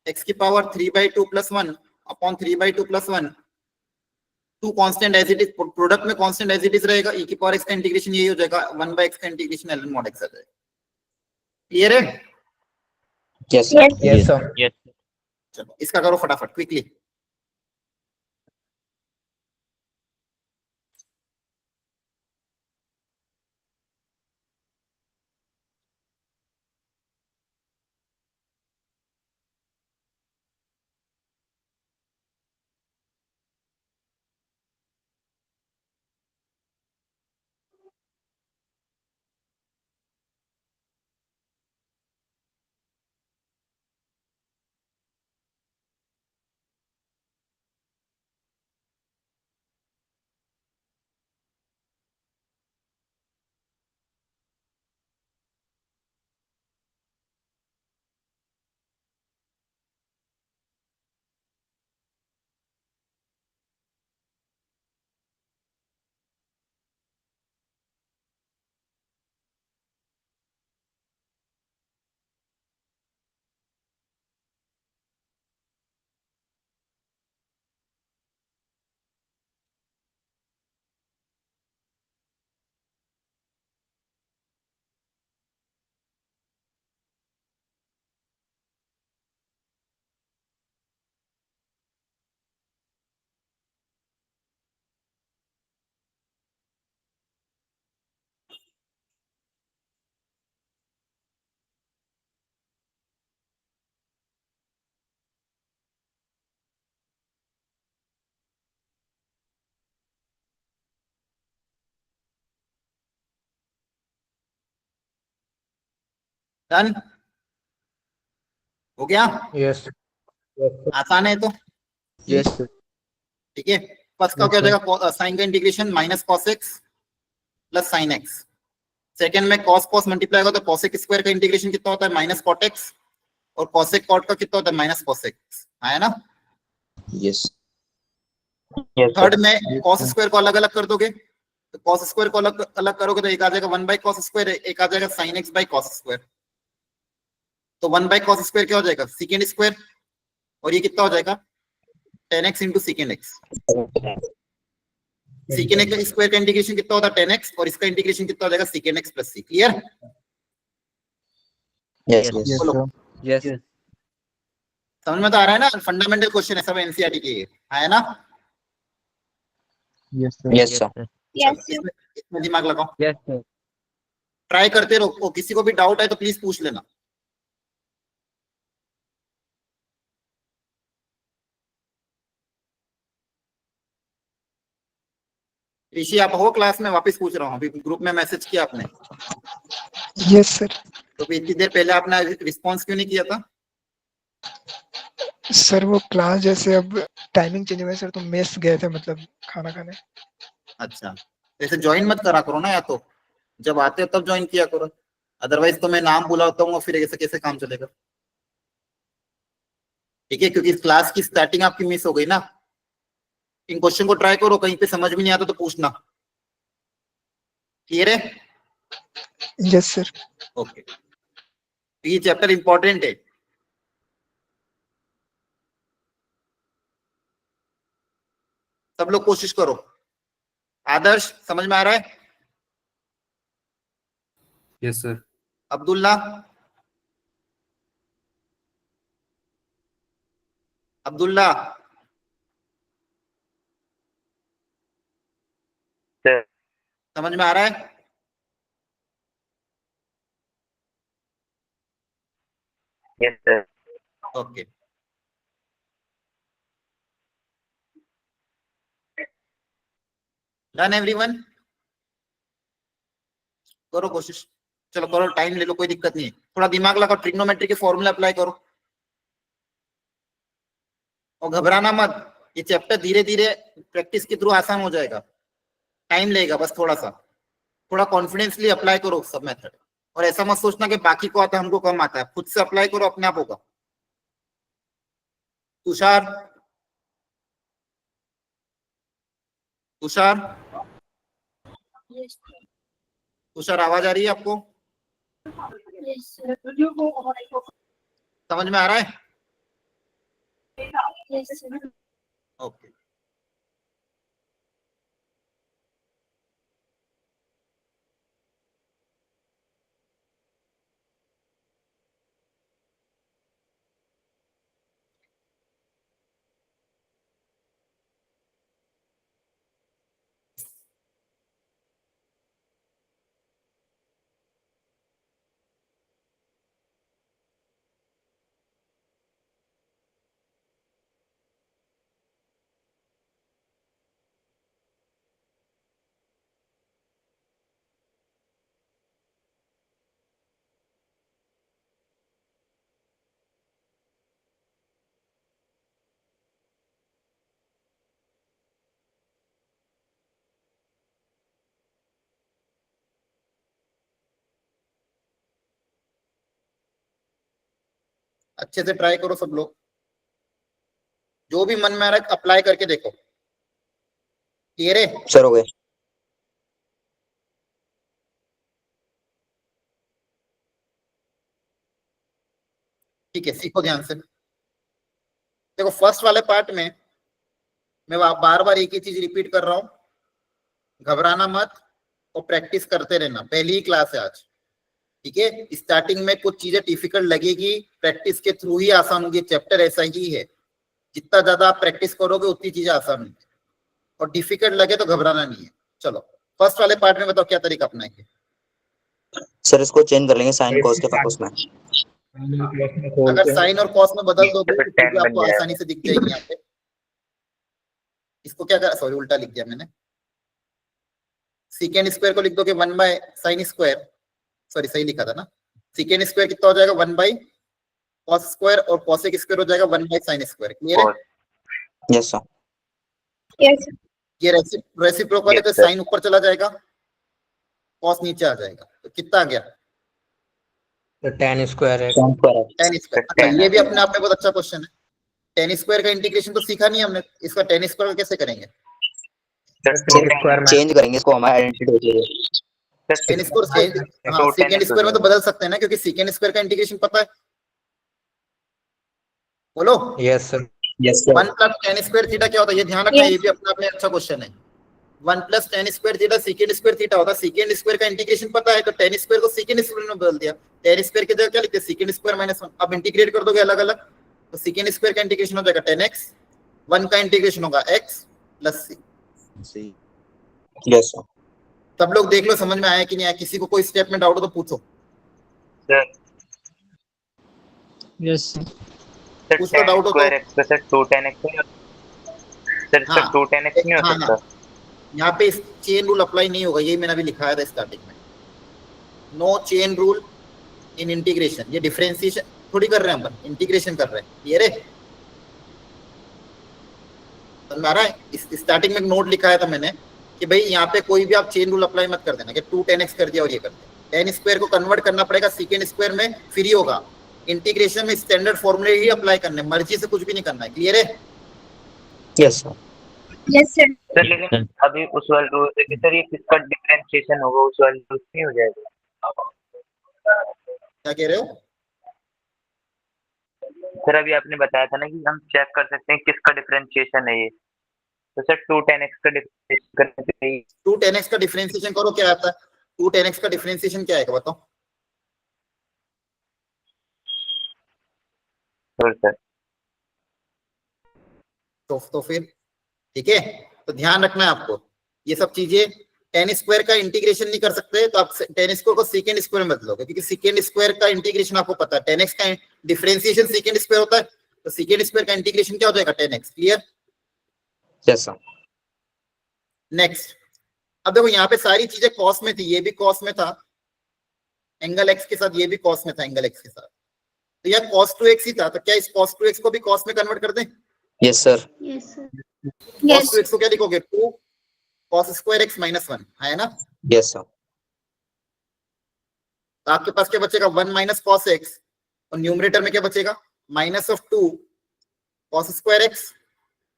x की power 3/2 + 1 3/2 + 1। 2 constant as it is, product में कांस्टेंट एज इट इज रहेगा। e की पावर x का इंटीग्रेशन यही हो जाएगा, 1/x का इंटीग्रेशन ln mod x आ जाएगा। क्लियर है? यस। Yes sir. चलो इसका करो फटाफट क्विकली। डन हो गया? यस। आसान है तो यस। ठीक है। फर्स्ट का क्या हो जाएगा? साइन का integration -cos x + sin x। Second में cos मल्टीप्लाई होगा तो cos x² का इंटीग्रेशन कितना होता है? -cot x। और cosec cot का कितना होता है? -cos x आया ना? यस। थर्ड में cos² को अलग अलग कर दोगे, तो cos² को अलग अलग करोगे तो एक आ जाएगा 1/cos², एक आ जाएगा sin x/cos²। तो 1/cos² क्या हो जाएगा? sec²। और ये कितना हो जाएगा? tan x × sec x। sec x² का इंटीग्रेशन कितना होता है? tan x। और इसका इंटीग्रेशन कितना हो जाएगा? sec x + c। Clear? Yes Yes. Yes, बोलो। sir. Yes. समझ में तो आ रहा है ना, फंडामेंटल क्वेश्चन है सब एनसीईआरटी के, आया ना? Yes, sir. Yes sir Yes, चलो, sir. इसमें दिमाग लगाओ, Yes, sir. ट्राई करते रहो, किसी को भी डाउट है तो प्लीज पूछ लेना। ऋषि आप हो क्लास में? वापस पूछ रहा हूँ, अभी ग्रुप में मैसेज किया आपने, यस सर। तो फिर इतनी देर पहले आपने रिस्पॉन्स क्यों नहीं किया था? सर वो क्लास जैसे अब टाइमिंग चेंज हुआ है सर, तो मेस गए थे मतलब खाना खाने। अच्छा, ऐसे ज्वाइन मत करा करो ना, या तो जब आते हो तब ज्वाइन किया करो, अदरवाइज तो मैं नाम बुलाता हूँ फिर ऐसे कैसे काम चलेगा? ठीक है, क्योंकि इस क्लास की स्टार्टिंग आपकी मिस हो गई ना। इन क्वेश्चन को ट्राई करो, कहीं पे समझ में नहीं आता तो पूछना। क्लियर है? Yes sir. ओके, ये चैप्टर इंपॉर्टेंट है। सब लोग कोशिश करो। आदर्श समझ में आ रहा है? Yes sir. अब्दुल्ला, अब्दुल्ला समझ में आ रहा है? Yes sir okay, done everyone? करो कोशिश, चलो करो, टाइम ले लो, कोई दिक्कत नहीं है, थोड़ा दिमाग लगाओ, ट्रिग्नोमेट्री के फॉर्मूला अप्लाई करो और घबराना मत। ये चैप्टर धीरे धीरे प्रैक्टिस के थ्रू आसान हो जाएगा, टाइम लगेगा बस थोड़ा सा। थोड़ा कॉन्फिडेंसली अप्लाई करो सब मेथड, और ऐसा मत सोचना कि बाकी को आता है हमको कम आता है, खुद से अप्लाई करो, अपने आप होगा। तुषार, तुषार, Yes, तुषार आवाज आ रही है आपको? yes, sir. समझ में आ रहा है? Yes, sir. ओके, अच्छे से ट्राई करो सब लोग, जो भी मन में आ रहा है अप्लाई करके देखो। क्लियर है? सर हो गए ठीक है, सीखो ध्यान से। देखो फर्स्ट वाले पार्ट में मैं बार बार एक ही चीज रिपीट कर रहा हूँ, घबराना मत और प्रैक्टिस करते रहना, पहली ही क्लास है आज। ठीक है, स्टार्टिंग में कुछ चीजें डिफिकल्ट लगेगी, प्रैक्टिस के थ्रू ही आसान होगी, चैप्टर ऐसा ही है, जितना ज्यादा आप प्रैक्टिस करोगे उतनी चीजें आसान होंगी, और डिफिकल्ट लगे तो घबराना नहीं है। चलो फर्स्ट वाले पार्ट में बताओ क्या तरीका अपनाएंगे। सर इसको चेंज कर लेंगे साइन कॉस के पास में अगर साइन और कॉस में बदल दोगे तो चीजें आपको आसानी से दिख जाएगी। यहाँ पे इसको क्या कर, सॉरी उल्टा लिख दिया मैंने, सीकेंड स्क्वायर को लिख दोगे 1/sin स्क्वायर, सॉरी सही लिखा था ना, सीकेंड स्क्वायर कितना हो जाएगा 1/cos स्क्वायर, और cosec स्क्वायर हो जाएगा 1/sin स्क्वायर। क्लियर है? Yes sir Yes, sir. ये रेसिप्रोकल है तो साइन ऊपर चला जाएगा, cos नीचे आ जाएगा, तो कितना आ गया? तो tan स्क्वायर है। tan square. अच्छा, ये भी अपने आप में बहुत अच्छा क्वेश्चन है। tan स्क्वायर का इंटीग्रेशन तो सीखा नहीं हमने, इसका tan स्क्वायर का कैसे करेंगे? चेंज करेंगे इसको, हमारा आइडेंटिटी हो जाएगी। tan स्क्वायर, हाँ सेकंड स्क्वायर में तो बदल सकते हैं ना, क्योंकि सेकंड स्क्वायर का इंटीग्रेशन पता है, बोलो। Yes sir. Yes sir 1 + tan square theta क्या होता है, ये ध्यान रखना, ये भी अपने आप में अच्छा क्वेश्चन है। 1 plus ten square theta second square theta होता है। सेकेंड स्क्वायर का इंटीग्रेशन पता है तो टेन स्क्वायर को सेकेंड स्क्वायर में बदल दिया। टेन स्क्वायर की जगह क्या लिखते हैं, सेकेंड स्क्वायर माइनस 1। अब इंटीग्रेट कर दोगे अलग अलग तो सेकेंड स्क्वायर का इंटीग्रेशन हो जाएगा 10x, 1 का इंटीग्रेशन होगा x plus c। Yes sir. सब लोग देख लो समझ में आया कि नहीं आया। किसी को कोई स्टेप में डाउट हो तो पूछो। Yes sir. सर उसका डाउट हो तो x का सर 2 10x सर हाँ, 2 10x नहीं हो हाँ, सकता। यहाँ पे चेन रूल अप्लाई नहीं होगा, ये मैंने अभी लिखाया था स्टार्टिंग में। No chain rule in integration. ये डिफरेंशिएशन थोड़ी कर रहे हैं अपन, इंटीग्रेशन कर रहे हैं। ये रे समझ आ रहा है। इस स्टार्टिंग में एक नोट लिखाया था मैंने कि भाई यहाँ पे कोई भी आप चेन रूल अप्लाई मत कर देना कि 2 10x कर दिया और ये कर दिया। 10 स्क्वायर को कन्वर्ट करना पड़ेगा सेकेंड स्क्वायर में, फिर ही होगा। इंटीग्रेशन में स्टैंडर्ड फॉर्मूले ही अप्लाई करने, मर्जी से कुछ भी नहीं करना है। क्लियर है? Yes sir. Yes, sir. Sir लेकिन अभी उस वाले रूल से कि सर ये किसका डिफरेंशिएशन होगा, उस वाले रूल से नहीं हो जाएगा। क्या कह रहे हो? सर अभी आपने बताया था ना कि हम चेक कर सकते हैं किसका डिफरेंशिएशन है ये, तो सर 2 10x का डिफरेंशिएशन करने के लिए 2 10x का डिफरेंशिएशन करो, क्या आता है? 2 10x का डिफरेंशिएशन क्या आएगा बताओ? सर तो फिर ठीक है, तो ध्यान रखना है आपको ये सब चीजें। 10 स्क्वायर का इंटीग्रेशन नहीं कर सकते तो आप 10 स्क्वायर को सेकेंड स्क्वायर में बदलोगे, क्योंकि सेकेंड स्क्वायर का इंटीग्रेशन आपको पता है 10x का डिफरेंशिएशन सेकेंड स्क्वायर होता है, तो सेकेंड स्क्वायर का इंटीग्रेशन क्या हो जाएगा 10x। Clear? Yes sir. Next, अब देखो यहाँ पे सारी चीजें कॉस में थी, ये भी कॉस में था एंगल x के साथ, ये भी कॉस में था एंगल x के साथ, तो यह cos 2x ही था। तो क्या इस cos 2x को भी कॉस में कन्वर्ट कर दें? Yes sir. Yes, sir. cos Yes. 2x को क्या लिखोगे? 2 cos स्क्वायर x माइनस 1 है ना। Yes sir. तो आपके पास क्या बचेगा 1 माइनस cos x, और न्यूमरेटर में क्या बचेगा minus of 2 cos square x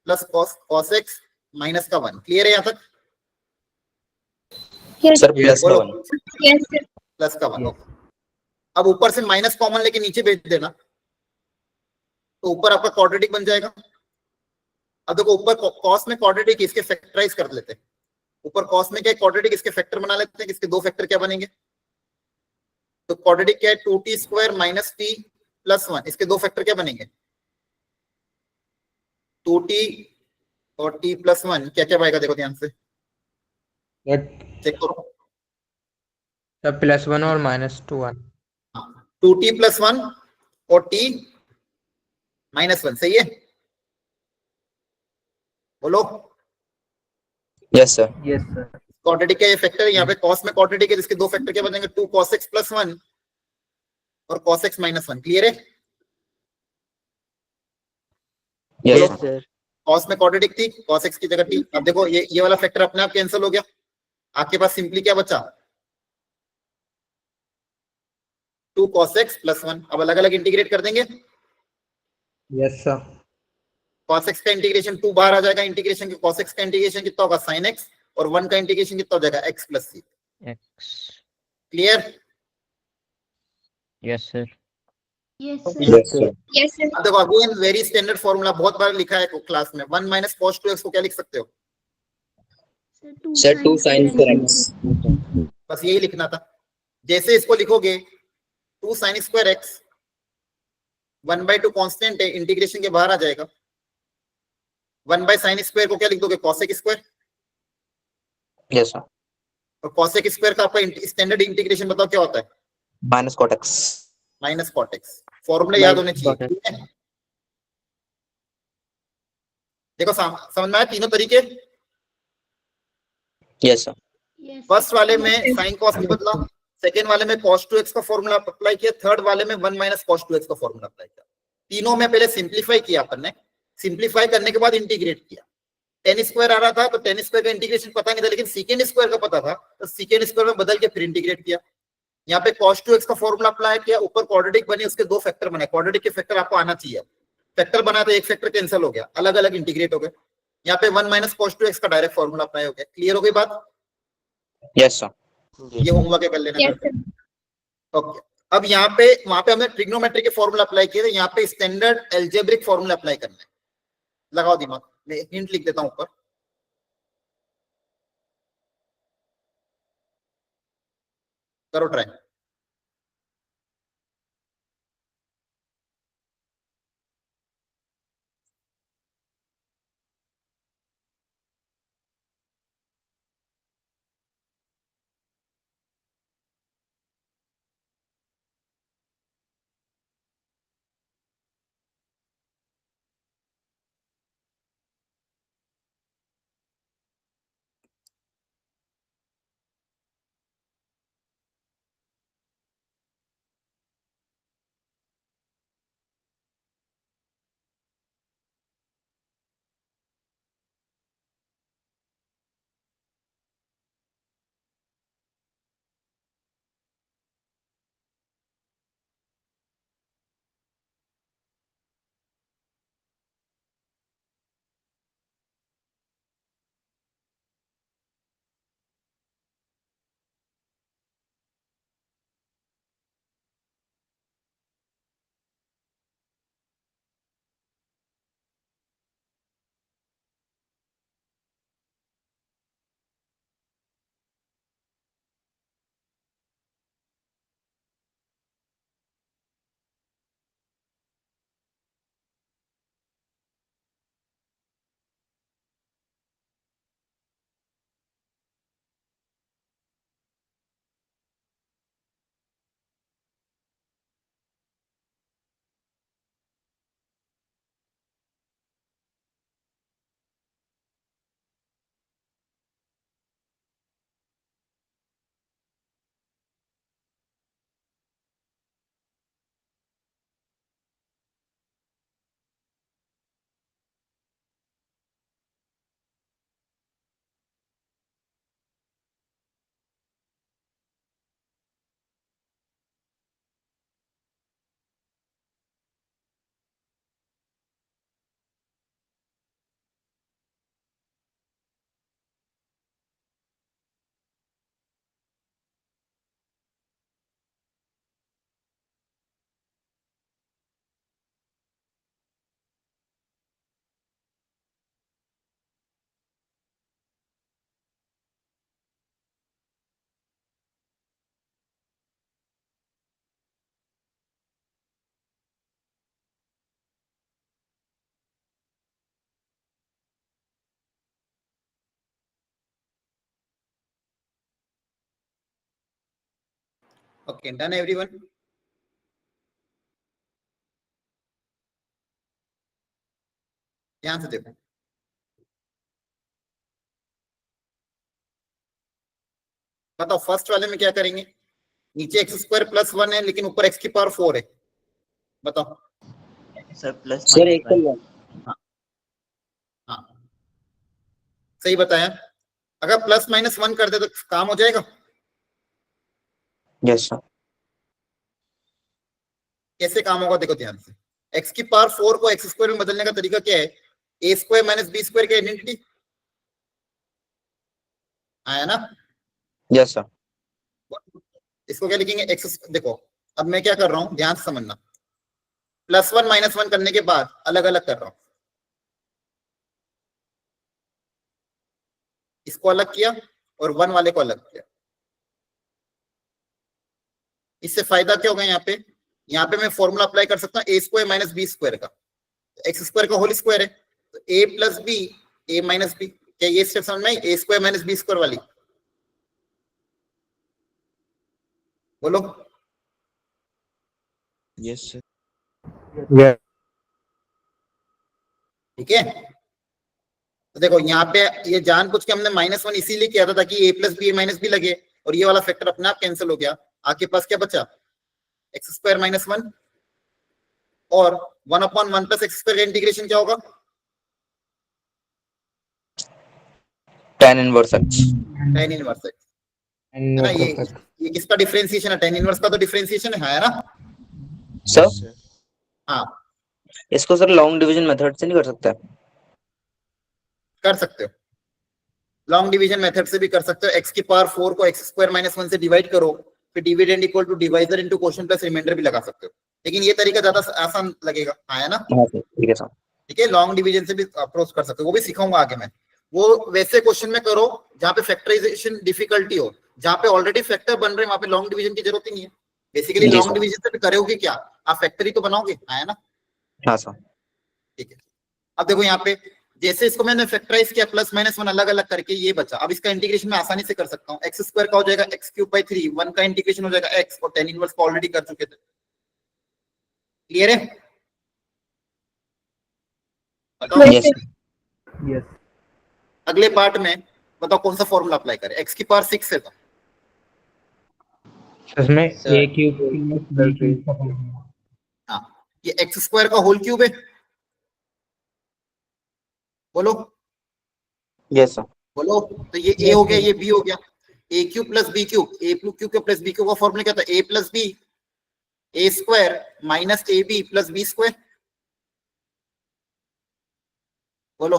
plus cos x minus का 1। क्लियर है यहाँ तक? Yes. सर प्लस का बोलो। 1। Yes, sir. प्लस का 1। अब ऊपर से माइनस कॉमन लेके नीचे भेज देना, तो ऊपर आपका क्वाड्रेटिक बन जाएगा। अब देखो ऊपर कॉस में क्वाड्रेटिक, इसके फैक्टराइज कर लेते हैं। ऊपर कॉस में क्या है क्वाड्रेटिक, इसके फैक्टर बना लेते हैं। इसके दो फैक्टर क्या बनेंगे? तो क्वाड्रेटिक क्या है 2t square minus t plus 1, इसके दो फैक्टर क्या बनेंगे 2t और t प्लस 1। क्या क्या बनेगा देखो ध्यान से चेक करो। +1 और -1। 2t प्लस 1 और t माइनस 1, सही है? बोलो। Yes sir. Yes sir. Quadratic का ये फैक्टर है, यहाँ पे cos में क्वाड्रेटिक है, इसके दो फैक्टर क्या बनेंगे 2 cos x प्लस 1 और cos x माइनस 1। क्लियर है? Yes sir. cos में क्वाड्रेटिक थी, cos x की जगह t। अब देखो ये वाला फैक्टर अपने आप कैंसिल हो गया, आपके पास सिंपली क्या बचा 2 cos x प्लस 1। अब अलग अलग इंटीग्रेट कर देंगे। Yes sir. cos x का इंटीग्रेशन 2 बाहर आ जाएगा, इंटीग्रेशन के cos x का इंटीग्रेशन कितना होगा sin x, और 1 का इंटीग्रेशन कितना हो जाएगा x plus c। Clear? Yes sir. Yes, sir. Yes sir. Yes, sir. अब देखो अगेन वेरी स्टैंडर्ड फॉर्मूला, बहुत बार लिखा है क्लास में। 1 माइनस cos 2x को क्या लिख सकते हो? Sir 2 sin square x। बस यही लिखना था। जैसे इसको लिखोगे 2 sin स्क्वायर x 1/2 कांस्टेंट है, इंटीग्रेशन के बाहर आ जाएगा। 1 sin स्क्वायर को क्या लिख दोगे cos x square, yes sir. और cos x स्क्वायर का आपका स्टैंडर्ड इंटीग्रेशन बताओ क्या होता है minus cot x। Minus cot x। फॉर्मूले याद होने चाहिए। Cot x। ठीक है? देखो समझ में आया तीनों तरीके। Yes sir. Yes. फर्स्ट वाले में sin cos नहीं बदला, सेकेंड वाले में cos 2x का फॉर्मूला अप्लाई किया, थर्ड वाले में 1 माइनस cos 2x का फॉर्मूला अप्लाई किया। तीनों में पहले सिंप्लीफाई किया अपन ने, सिंप्लीफाई करने के बाद इंटीग्रेट किया। 10 स्क्वायर आ रहा था तो 10 स्क्वायर का इंटीग्रेशन पता नहीं था, लेकिन सेकेंड स्क्वायर का पता था, तो सेकेंड स्क्वायर में बदल के फिर इंटीग्रेट किया। यहाँ पे cos 2x का फॉर्मूला अप्लाई किया, ऊपर क्वाड्रेटिक बने, उसके दो फैक्टर बने। क्वाड्रेटिक के फैक्टर आपको आना चाहिए, फैक्टर बना तो एक फैक्टर कैंसिल हो गया, अलग अलग इंटीग्रेट हो गए। यहाँ पे 1 माइनस cos 2x का डायरेक्ट फॉर्मूला अप्लाई हो गया। क्लियर हो गई बात? Yes sir. ये होमवर्क कर लेना। Yes, sir. ओके, अब यहाँ पे वहां पे हमने ट्रिग्नोमेट्री के फॉर्मूला अप्लाई किए थे, यहाँ पे स्टैंडर्ड एल्जेब्रिक फॉर्मूला अप्लाई करना है। लगाओ दिमाग, मैं हिंट लिख देता हूं ऊपर। करो ट्राई। Okay, done everyone. ध्यान से देखो, बताओ फर्स्ट वाले में क्या करेंगे? नीचे एक्स स्क्वायर प्लस 1 है लेकिन ऊपर एक्स की पावर 4 है, बताओ। Sir plus sir equal 1। हाँ सही बताया। अगर प्लस माइनस 1 कर दे तो काम हो जाएगा? Yes sir. कैसे काम होगा देखो ध्यान से। एक्स की पावर 4 को एक्स स्क्वायर में बदलने का तरीका क्या है? ए स्क्वायर माइनस बी स्क्वायर की आइडेंटिटी आया ना? Yes sir. इसको क्या लिखेंगे? एक्स। देखो अब मैं क्या कर रहा हूं, ध्यान से समझना। प्लस 1 माइनस 1 करने के बाद अलग अलग कर रहा हूं, इसको अलग किया और 1 वाले को अलग किया। इससे फायदा क्या होगा? यहाँ पे मैं फॉर्मूला अप्लाई कर सकता हूँ ए स्क्वायर माइनस बी स्क्वायर का। एक्स स्क्वायर का होल स्क्वायर है तो ए प्लस बी, ए माइनस बी। क्या ये स्टेप समझ में आई? ए स्क्वायर माइनस बी स्क्वायर वाली, बोलो। Yes sir. ठीक है, तो देखो यहाँ पे ये जानबूझ के हमने -1 इसीलिए किया था ताकि ए प्लस बी, ए माइनस बी लगे और ये वाला फैक्टर अपने आप कैंसिल हो गया। आपके पास क्या बचा? एक्स स्क्वायर माइनस 1 और 1/1 प्लस एक्स स्क्वायर का इंटीग्रेशन क्या होगा? tan inverse x। tan inverse x है ना? ये किसका डिफरेंशिएशन है? tan इनवर्स का तो डिफरेंशिएशन है ना सर? हाँ इसको सर लॉन्ग डिवीजन मेथड से नहीं कर सकते? कर सकते हो, लॉन्ग डिवीजन मेथड से भी कर सकते हो। एक्स की पावर 4 को एक्स स्क्वायर माइनस 1 से डिवाइड करो, फिर dividend equal to divisor into quotient plus remainder भी लगा सकते हो, लेकिन ये तरीका ज्यादा आसान लगेगा, है ना? हाँ सर ठीक है सर। ठीक है, लॉन्ग डिवीजन से भी अप्रोच कर सकते हो, वो भी सिखाऊंगा आगे मैं। वो वैसे क्वेश्चन में करो जहां पे फैक्टराइजेशन डिफिकल्टी हो, जहाँ पे ऑलरेडी फैक्टर बन रहे हैं वहां पे लॉन्ग डिवीजन की जरूरत ही नहीं है। बेसिकली जी लॉन्ग सर। डिवीजन से भी करोगे क्या, आप फैक्टर ही तो बनाओगे, है ना? हाँ सर। ठीक है, अब देखो यहाँ पे जैसे इसको मैंने फैक्टराइज किया प्लस माइनस वन अलग अलग करके ये बचा। अब इसका इंटीग्रेशन मैं आसानी से कर सकता हूँ। एक्स स्क्वायर का हो जाएगा एक्स क्यूब बाई 3, 1 का इंटीग्रेशन हो जाएगा एक्स, और टेन इनवर्स को ऑलरेडी कर चुके थे। क्लियर है? बताओ। Yes Yes. अगले पार्ट में बताओ कौन सा फॉर्मूला अप्लाई करें। एक्स की पावर 6 है तो उसमें सर, a क्यूब हाँ, ये एक्स स्क्वायर का होल क्यूब है, बोलो यस सर। बोलो। तो ये ए हो गया, ये बी हो गया। A cube plus b cube, a cube के प्लस बी क्यूब का फॉर्मूला क्या था? A plus b a square minus a b plus b square. बोलो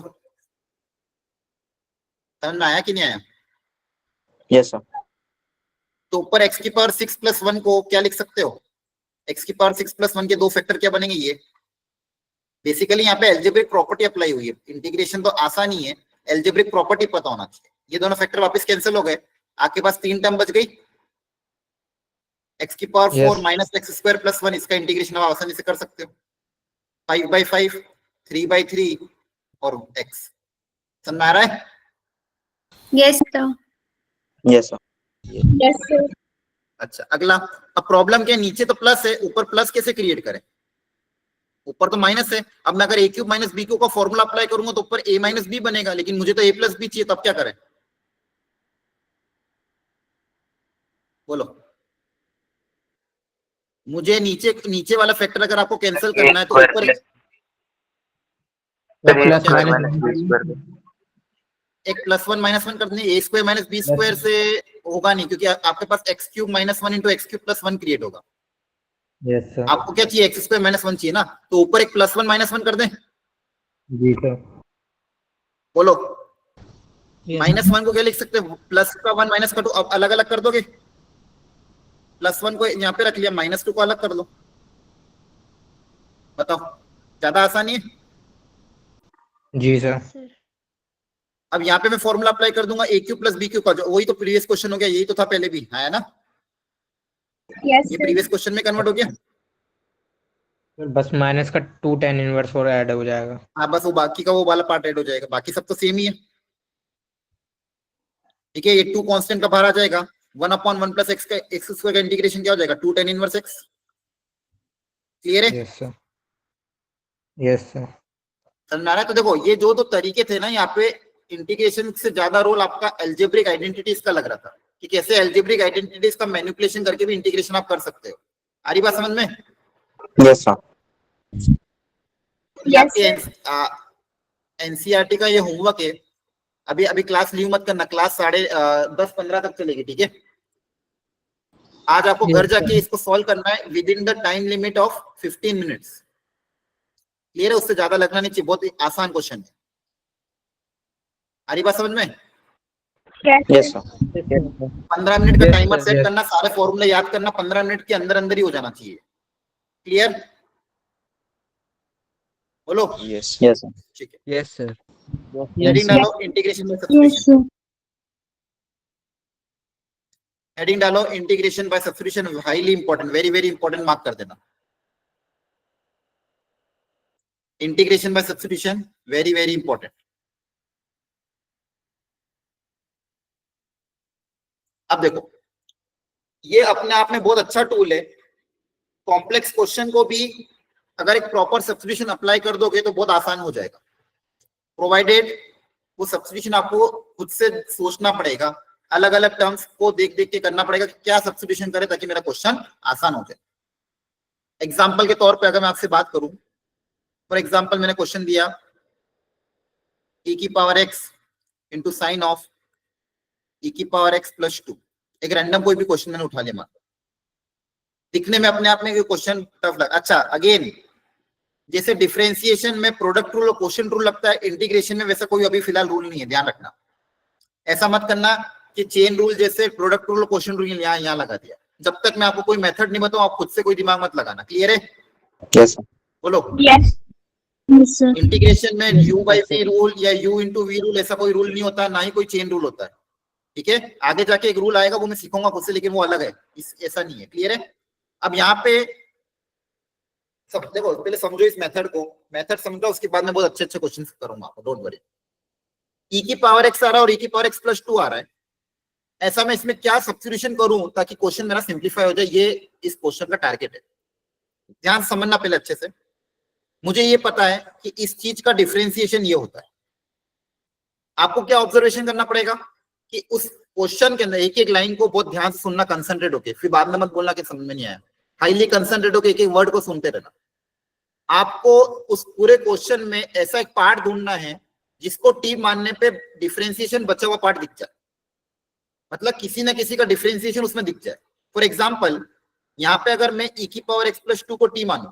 समझ में आया कि नहीं आया? Yes sir. तो ऊपर एक्स की पावर 6 प्लस 1 को क्या लिख सकते हो? एक्स की पावर 6 प्लस 1 के दो फैक्टर क्या बनेंगे? ये बेसिकली यहाँ पे एल्जेब्रिक प्रॉपर्टी अप्लाई हुई है। इंटीग्रेशन तो आसान ही है, एल्जेब्रिक प्रॉपर्टी पता होना चाहिए। ये दोनों फैक्टर वापस कैंसिल हो गए, आपके पास 3 टर्म बच गई। एक्स की power 4 minus x square plus 1, इसका इंटीग्रेशन आप आसानी से कर सकते हो। 5/5, 3/3 और एक्स। समझ में आ रहा है? Yes, sir. Yes sir. Yes, sir. अच्छा, अगला। अब प्रॉब्लम क्या है, नीचे तो प्लस है, ऊपर प्लस कैसे क्रिएट करें? ऊपर तो माइनस है। अब मैं अगर ए क्यूब माइनस बी क्यूब का फॉर्मूला अप्लाई करूंगा तो ऊपर ए माइनस बी बनेगा, लेकिन मुझे तो ए प्लस बी चाहिए, तब क्या करें? बोलो। मुझे नीचे नीचे वाला फैक्टर अगर आपको कैंसिल करना है तो ऊपर एक प्लस 1 माइनस 1 कर दें। A square minus b square से होगा नहीं, क्योंकि आपके पास x cube minus 1 into x cube plus 1 create होगा। Yes sir. आपको क्या चाहिए? एक्स स्क्वायर माइनस 1 चाहिए ना, तो ऊपर एक प्लस 1 माइनस 1 कर दें। जी सर। बोलो। माइनस 1 को क्या लिख सकते हैं? प्लस का 1 माइनस का 2, अब अलग अलग कर दोगे। प्लस 1 को यहाँ पे रख लिया, माइनस 2 को अलग कर लो। बताओ, ज्यादा आसानी है? जी सर। Sir. अब यहाँ पे मैं फॉर्मूला अप्लाई कर दूंगा ए क्यूब प्लस बी क्यूब का, जो वही तो प्रीवियस क्वेश्चन हो गया, यही तो था पहले भी, है ना? Yes, ये sir. प्रीवियस क्वेश्चन में कन्वर्ट हो गया। बस माइनस का 2 tan इनवर्स और ऐड हो जाएगा। हाँ, बस वो बाकी का वो वाला पार्ट ऐड हो जाएगा, बाकी सब तो सेम ही है। ठीक है, ये 2 कांस्टेंट का बाहर आ जाएगा। 1/1 प्लस एक्स का एक्स स्क्वायर का इंटीग्रेशन क्या हो जाएगा? 2 tan इनवर्स एक्स। क्लियर है? Yes sir. Yes sir. समझ में आ रहा है? तो देखो, ये जो दो तरीके थे ना, यहाँ पे इंटीग्रेशन से ज्यादा रोल आपका एल्जेब्रिक आइडेंटिटीज का लग रहा था, कि कैसे एल्जेब्रिक आइडेंटिटीज का मैनिपुलेशन करके भी इंटीग्रेशन आप कर सकते हो। आ रही बात समझ में? Yes sir. Yes, sir. NCERT का ये होमवर्क है। अभी अभी क्लास लीव मत करना, क्लास 10:15 तक चलेगी। ठीक है, आज आपको घर जाके इसको सॉल्व करना है with in the time limit of 15 minutes. Clear है? उससे ज्यादा लगना नहीं चाहिए, बहुत आसान क्वेश्चन है। आ रही बात समझ में? Yes, yes sir. Sir. 15 minute का Yes, timer sir, set yes. करना, सारे फॉर्मूले याद करना, 15 मिनट के अंदर अंदर ही हो जाना चाहिए। क्लियर? बोलो। Yes yes sir. ठीक है, Yes, sir. हेडिंग डालो integration by Yes, substitution. sir. Heading डालो integration by substitution, highly important, very very important, mark कर देना। Integration by substitution very very important. अब देखो, ये अपने आप में बहुत अच्छा टूल है। कॉम्प्लेक्स क्वेश्चन को भी अगर एक प्रॉपर सब्स्टिट्यूशन अप्लाई कर दोगे तो बहुत आसान हो जाएगा, प्रोवाइडेड वो सब्स्टिट्यूशन आपको खुद से सोचना पड़ेगा, अलग अलग टर्म्स को देख देख के करना पड़ेगा कि क्या सब्स्टिट्यूशन करे ताकि मेरा क्वेश्चन आसान हो जाए। एग्जाम्पल के तौर पे अगर मैं आपसे बात करूं, फॉर एग्जाम्पल मैंने क्वेश्चन दिया e की power x into sine of e की पावर x प्लस 2। एक रैंडम कोई भी क्वेश्चन मैंने उठा लिया, मान दिखने में अपने आप में क्वेश्चन टफ लगा। अच्छा, अगेन जैसे डिफरेंशिएशन में प्रोडक्ट रूल और क्वोशिएंट रूल लगता है, इंटीग्रेशन में वैसा कोई अभी फिलहाल रूल नहीं है, ध्यान रखना। ऐसा मत करना कि चेन रूल जैसे प्रोडक्ट रूल और क्वोशिएंट रूल यहाँ लगा दिया। जब तक मैं आपको कोई मेथड नहीं बताऊं, आप खुद से कोई दिमाग मत लगाना। क्लियर है? Yes sir. बोलो। Yes. Yes, sir. इंटीग्रेशन में u बाई v रूल या u इंटू वी रूल, ऐसा कोई रूल नहीं होता, ना ही कोई चेन रूल होता है। ठीक है, आगे जाके एक रूल आएगा वो मैं सीखूंगा खुद से, लेकिन वो अलग है, ऐसा नहीं है। क्लियर है? अब यहाँ पे सब देखो, पहले समझो इस मेथड को, मेथड समझो, उसके बाद में बहुत अच्छे अच्छे क्वेश्चन करूंगा आपको, डोंट वरी। e की पावर x आ रहा है और e की पावर x प्लस 2 आ रहा है, ऐसा मैं इसमें क्या सब्स्टिट्यूशन करूं ताकि क्वेश्चन मेरा सिंप्लीफाई हो जाए, ये इस क्वेश्चन का टारगेट है। ध्यान से समझना पहले अच्छे से। मुझे ये पता है कि इस चीज का डिफरेंशिएशन ये होता है। आपको क्या ऑब्जर्वेशन करना पड़ेगा कि उस क्वेश्चन के अंदर एक एक लाइन को बहुत ध्यान से सुनना, कंसंट्रेट होके, फिर बाद में मत बोलना कि समझ में नहीं आया। हाईली कंसंट्रेट होके एक एक वर्ड को सुनते रहना। आपको उस पूरे क्वेश्चन में ऐसा एक पार्ट ढूंढना है जिसको टी मानने पे डिफरेंशिएशन बचा हुआ पार्ट दिख जाए, मतलब किसी ना किसी का डिफरेंशिएशन उसमें दिख जाए। फॉर एग्जाम्पल यहाँ पे अगर मैं e की पावर x प्लस 2 को t मानू,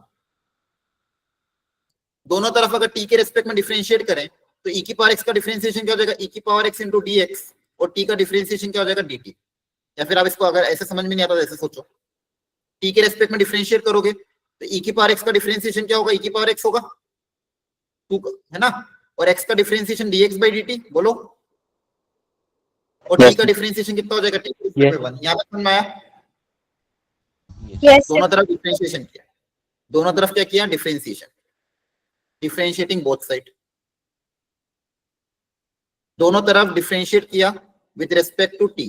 दोनों तरफ अगर t के रेस्पेक्ट में डिफरेंशिएट करें तो e की पावर x का डिफरेंशिएशन क्या हो जाएगा, e की पावर x इंटू dx, और t का डिफरेंशिएशन क्या हो जाएगा, dt। या फिर आप इसको अगर ऐसे समझ में नहीं आता तो ऐसे सोचो, t के रेस्पेक्ट में डिफरेंशिएट करोगे तो e की पावर x का डिफरेंशिएशन क्या होगा, e की पावर x होगा 2, है ना, और x का डिफरेंशिएशन dx बाई dt, बोलो, और t का डिफरेंशिएशन कितना हो जाएगा, t की रेस्पेक्ट में 1। यहाँ तक समझ में आया? Yes, दोनों तरफ डिफरेंशिएशन किया, दोनों तरफ क्या किया, डिफरेंशिएशन, डिफरेंशिएटिंग बोथ साइड, दोनों तरफ डिफरेंशिएट किया with respect to T.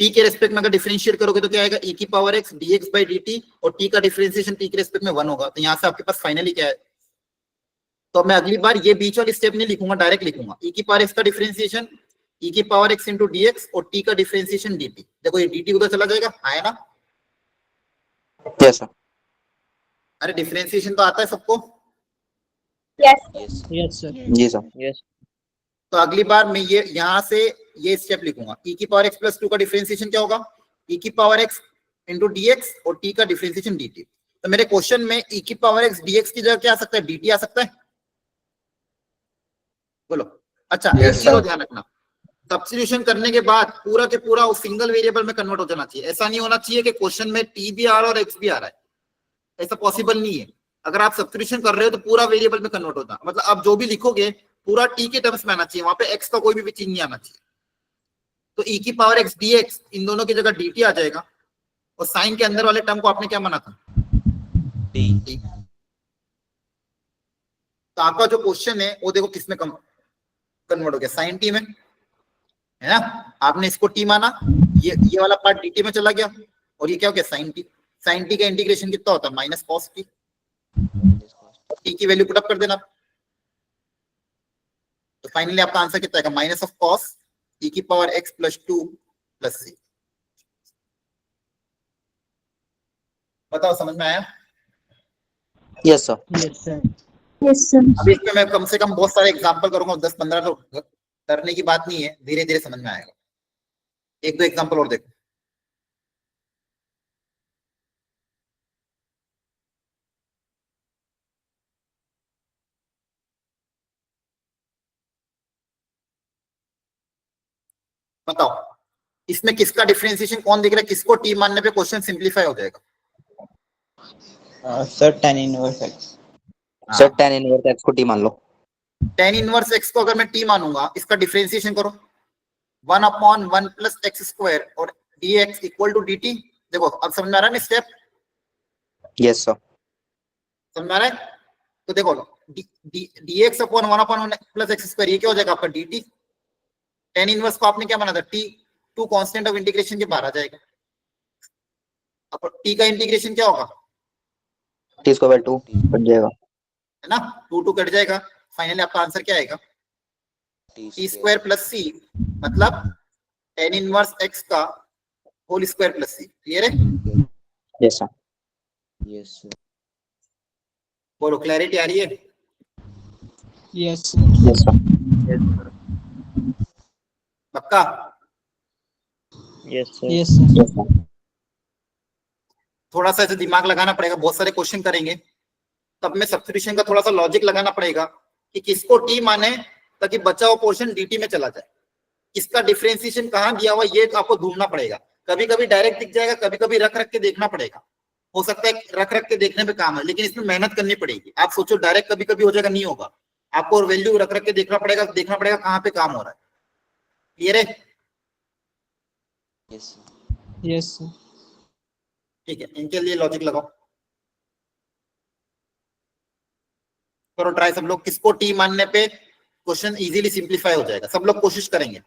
T के रेस्पेक्ट में अगर डिफरेंशिएट करोगे तो क्या आएगा, e की power x dx by dt, और t का डिफरेंशिएशन t के रेस्पेक्ट में 1 होगा। तो यहाँ से आपके पास फाइनली क्या है, तो मैं अगली बार ये बीच वाली स्टेप नहीं लिखूंगा, डायरेक्ट लिखूंगा e की पावर x का डिफरेंशिएशन e की पावर x इंटू dx और t का डिफरेंशिएशन dt। देखो ये dt उधर चला जाएगा, आया ना? Yes sir. अरे डिफरेंशिएशन तो आता है सबको। yes, Yes, sir. जी सर। तो अगली बार मैं ये यहाँ से ये स्टेप लिखूंगा, e की पावर x प्लस 2 का डिफरेंशिएशन क्या होगा, e की पावर x इंटू dx और t का डिफरेंशिएशन dt। तो मेरे क्वेश्चन में e की पावर x dx की जगह क्या आ सकता है, dt आ सकता है, बोलो। अच्छा, एक चीज ध्यान रखना, सब्स्टिट्यूशन करने के बाद पूरा के पूरा उस सिंगल वेरिएबल में कन्वर्ट हो जाना चाहिए। ऐसा नहीं होना चाहिए कि क्वेश्चन में t भी आ रहा है और x भी आ रहा है, ऐसा पॉसिबल नहीं है। अगर आप सब्स्टिट्यूशन कर रहे हो तो पूरा वेरिएबल में कन्वर्ट होता, मतलब आप जो भी लिखोगे पूरा t के टर्म्स में आना चाहिए, वहां पे x का कोई भी चीज नहीं आना चाहिए। तो e की पावर x dx, इन दोनों की जगह dt आ जाएगा, और साइन के अंदर वाले टर्म को आपने क्या माना था, t। तो आपका जो क्वेश्चन है वो देखो किसमें कन्वर्ट हो गया, साइन t में, है ना। आपने इसको t माना, ये वाला पार्ट dt में चला गया, और ये क्या हो गया, साइन t। साइन t का इंटीग्रेशन कितना होता है, माइनस कॉस t। t की वैल्यू पुटअप कर देना, तो फाइनली आपका आंसर कितना आएगा, माइनस ऑफ कॉस e की power x plus 2 plus c। बताओ समझ में आया? Yes sir. Yes, sir. yes, sir. अभी इसमें मैं कम से कम बहुत सारे एग्जांपल करूंगा, 10-15, तो डरने की बात नहीं है, धीरे धीरे समझ में आएगा। एक दो एग्जांपल और देखो। बताओ इसमें किसका डिफरेंशिएशन कौन दिख रहा है, किसको टी मानने पे क्वेश्चन सिंप्लीफाई हो जाएगा? Sir tan inverse x। Sir tan inverse x को t मान लो। tan इनवर्स x को अगर मैं t मानूंगा, इसका डिफरेंशिएशन करो, 1/1 प्लस x स्क्वायर और dx इक्वल टू dt। देखो अब समझ में आ रहा है ना स्टेप? Yes sir. समझ में आ रहा है? तो देखो dx upon 1/1 plus x square, ये क्या हो जाएगा आपका dt। tan इनवर्स को आपने क्या माना था, t, 2 कांस्टेंट ऑफ इंटीग्रेशन के बाहर आ जाएगा। अब t का इंटीग्रेशन क्या होगा, t स्क्वायर 2 कट जाएगा, है ना, 2 कट जाएगा। फाइनली आपका आंसर क्या आएगा, t स्क्वायर प्लस c, मतलब tan इनवर्स x का whole square plus c। Clear है? Yes sir. Yes sir. बोलो, क्लैरिटी आ रही है? Yes yes sir. पक्का? Yes sir. थोड़ा सा ऐसे दिमाग लगाना पड़ेगा, बहुत सारे क्वेश्चन करेंगे, तब में सब्स्टिट्यूशन का थोड़ा सा लॉजिक लगाना पड़ेगा कि किसको टी माने ताकि बचा हुआ पोर्शन dt में चला जाए। इसका डिफरेंशिएशन कहाँ दिया हुआ ये तो आपको ढूंढना पड़ेगा। कभी कभी डायरेक्ट दिख जाएगा, कभी कभी रख रख के देखना पड़ेगा। हो सकता है रख रख के देखने पे काम है, लेकिन इसमें मेहनत करनी पड़ेगी। आप सोचो डायरेक्ट कभी कभी हो जाएगा, नहीं होगा, आपको वैल्यू रख रख के देखना पड़ेगा कहाँ पे काम हो रहा है। क्लियर है? Yes, sir. Yes, sir. ठीक है, इनके लिए लॉजिक लगाओ, करो ट्राई सब लोग। किसको टी मानने पे क्वेश्चन इजीली सिंप्लीफाई हो जाएगा, सब लोग कोशिश करेंगे।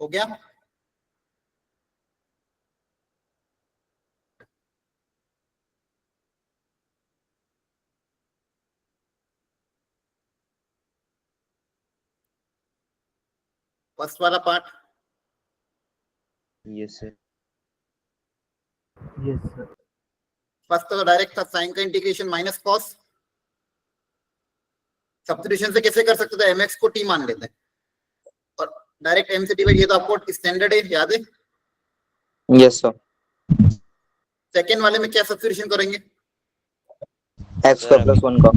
हो गया? फर्स्ट वाला part Yes, sir. Yes, sir. First तो डायरेक्ट था, साइन का इंटीग्रेशन माइनस कॉस। सब्स्टिट्यूशन से कैसे कर सकते थे, mx को t मान लेते हैं और डायरेक्ट m से डिवाइड, ये तो आपको स्टैंडर्ड है, याद है? Yes, sir. सेकेंड वाले में क्या सब्स्टिट्यूशन करेंगे? X का प्लस 1 का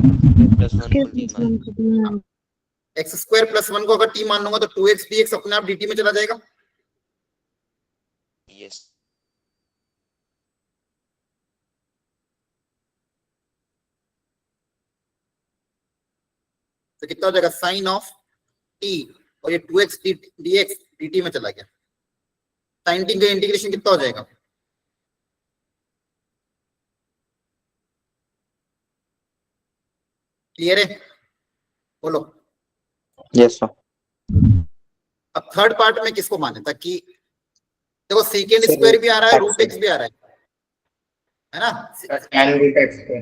एक्स स्क्वायर प्लस 1 को अगर t मान लूंगा तो 2x dx अपने आप dt में चला जाएगा। Yes. तो कितना हो जाएगा, साइन ऑफ t, और ये 2x dx dt में चला गया। साइन t का इंटीग्रेशन कितना हो जाएगा? क्लियर है? बोलो। Yes, sir. अब थर्ड पार्ट में किसको माने, ताकि देखो सेकेंड Sir, स्क्वायर भी आ रहा है, X रूट एक्स भी आ रहा है ना? Tan root x पे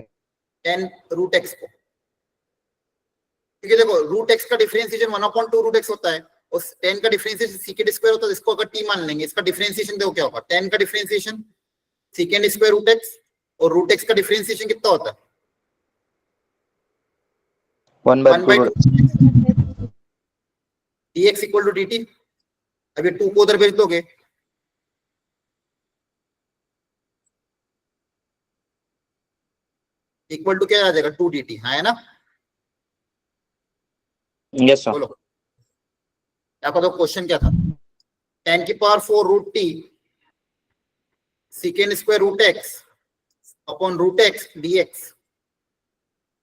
10 रूट एक्स को, क्योंकि देखो रूट एक्स का डिफरेंशिएशन 1/2 रूट एक्स होता है, और 10 का डिफरेंशिएशन सेकेंड स्क्वायर होता है। इसको अगर t मान लेंगे, इसका डिफरेंशिएशन देखो क्या होगा, 10 का differentiation second square root X, और रूट एक्स का डिफरेंशिएशन कितना होता है? 1/2 dx इक्वल टू dt। अब ये 2 को उधर भेज दोगे, इक्वल टू क्या आ जाएगा, 2 dt, हाँ है ना? Yes, sir. बोलो आपका तो क्वेश्चन क्या था, 10 की power 4 root T second square root X upon root X dx।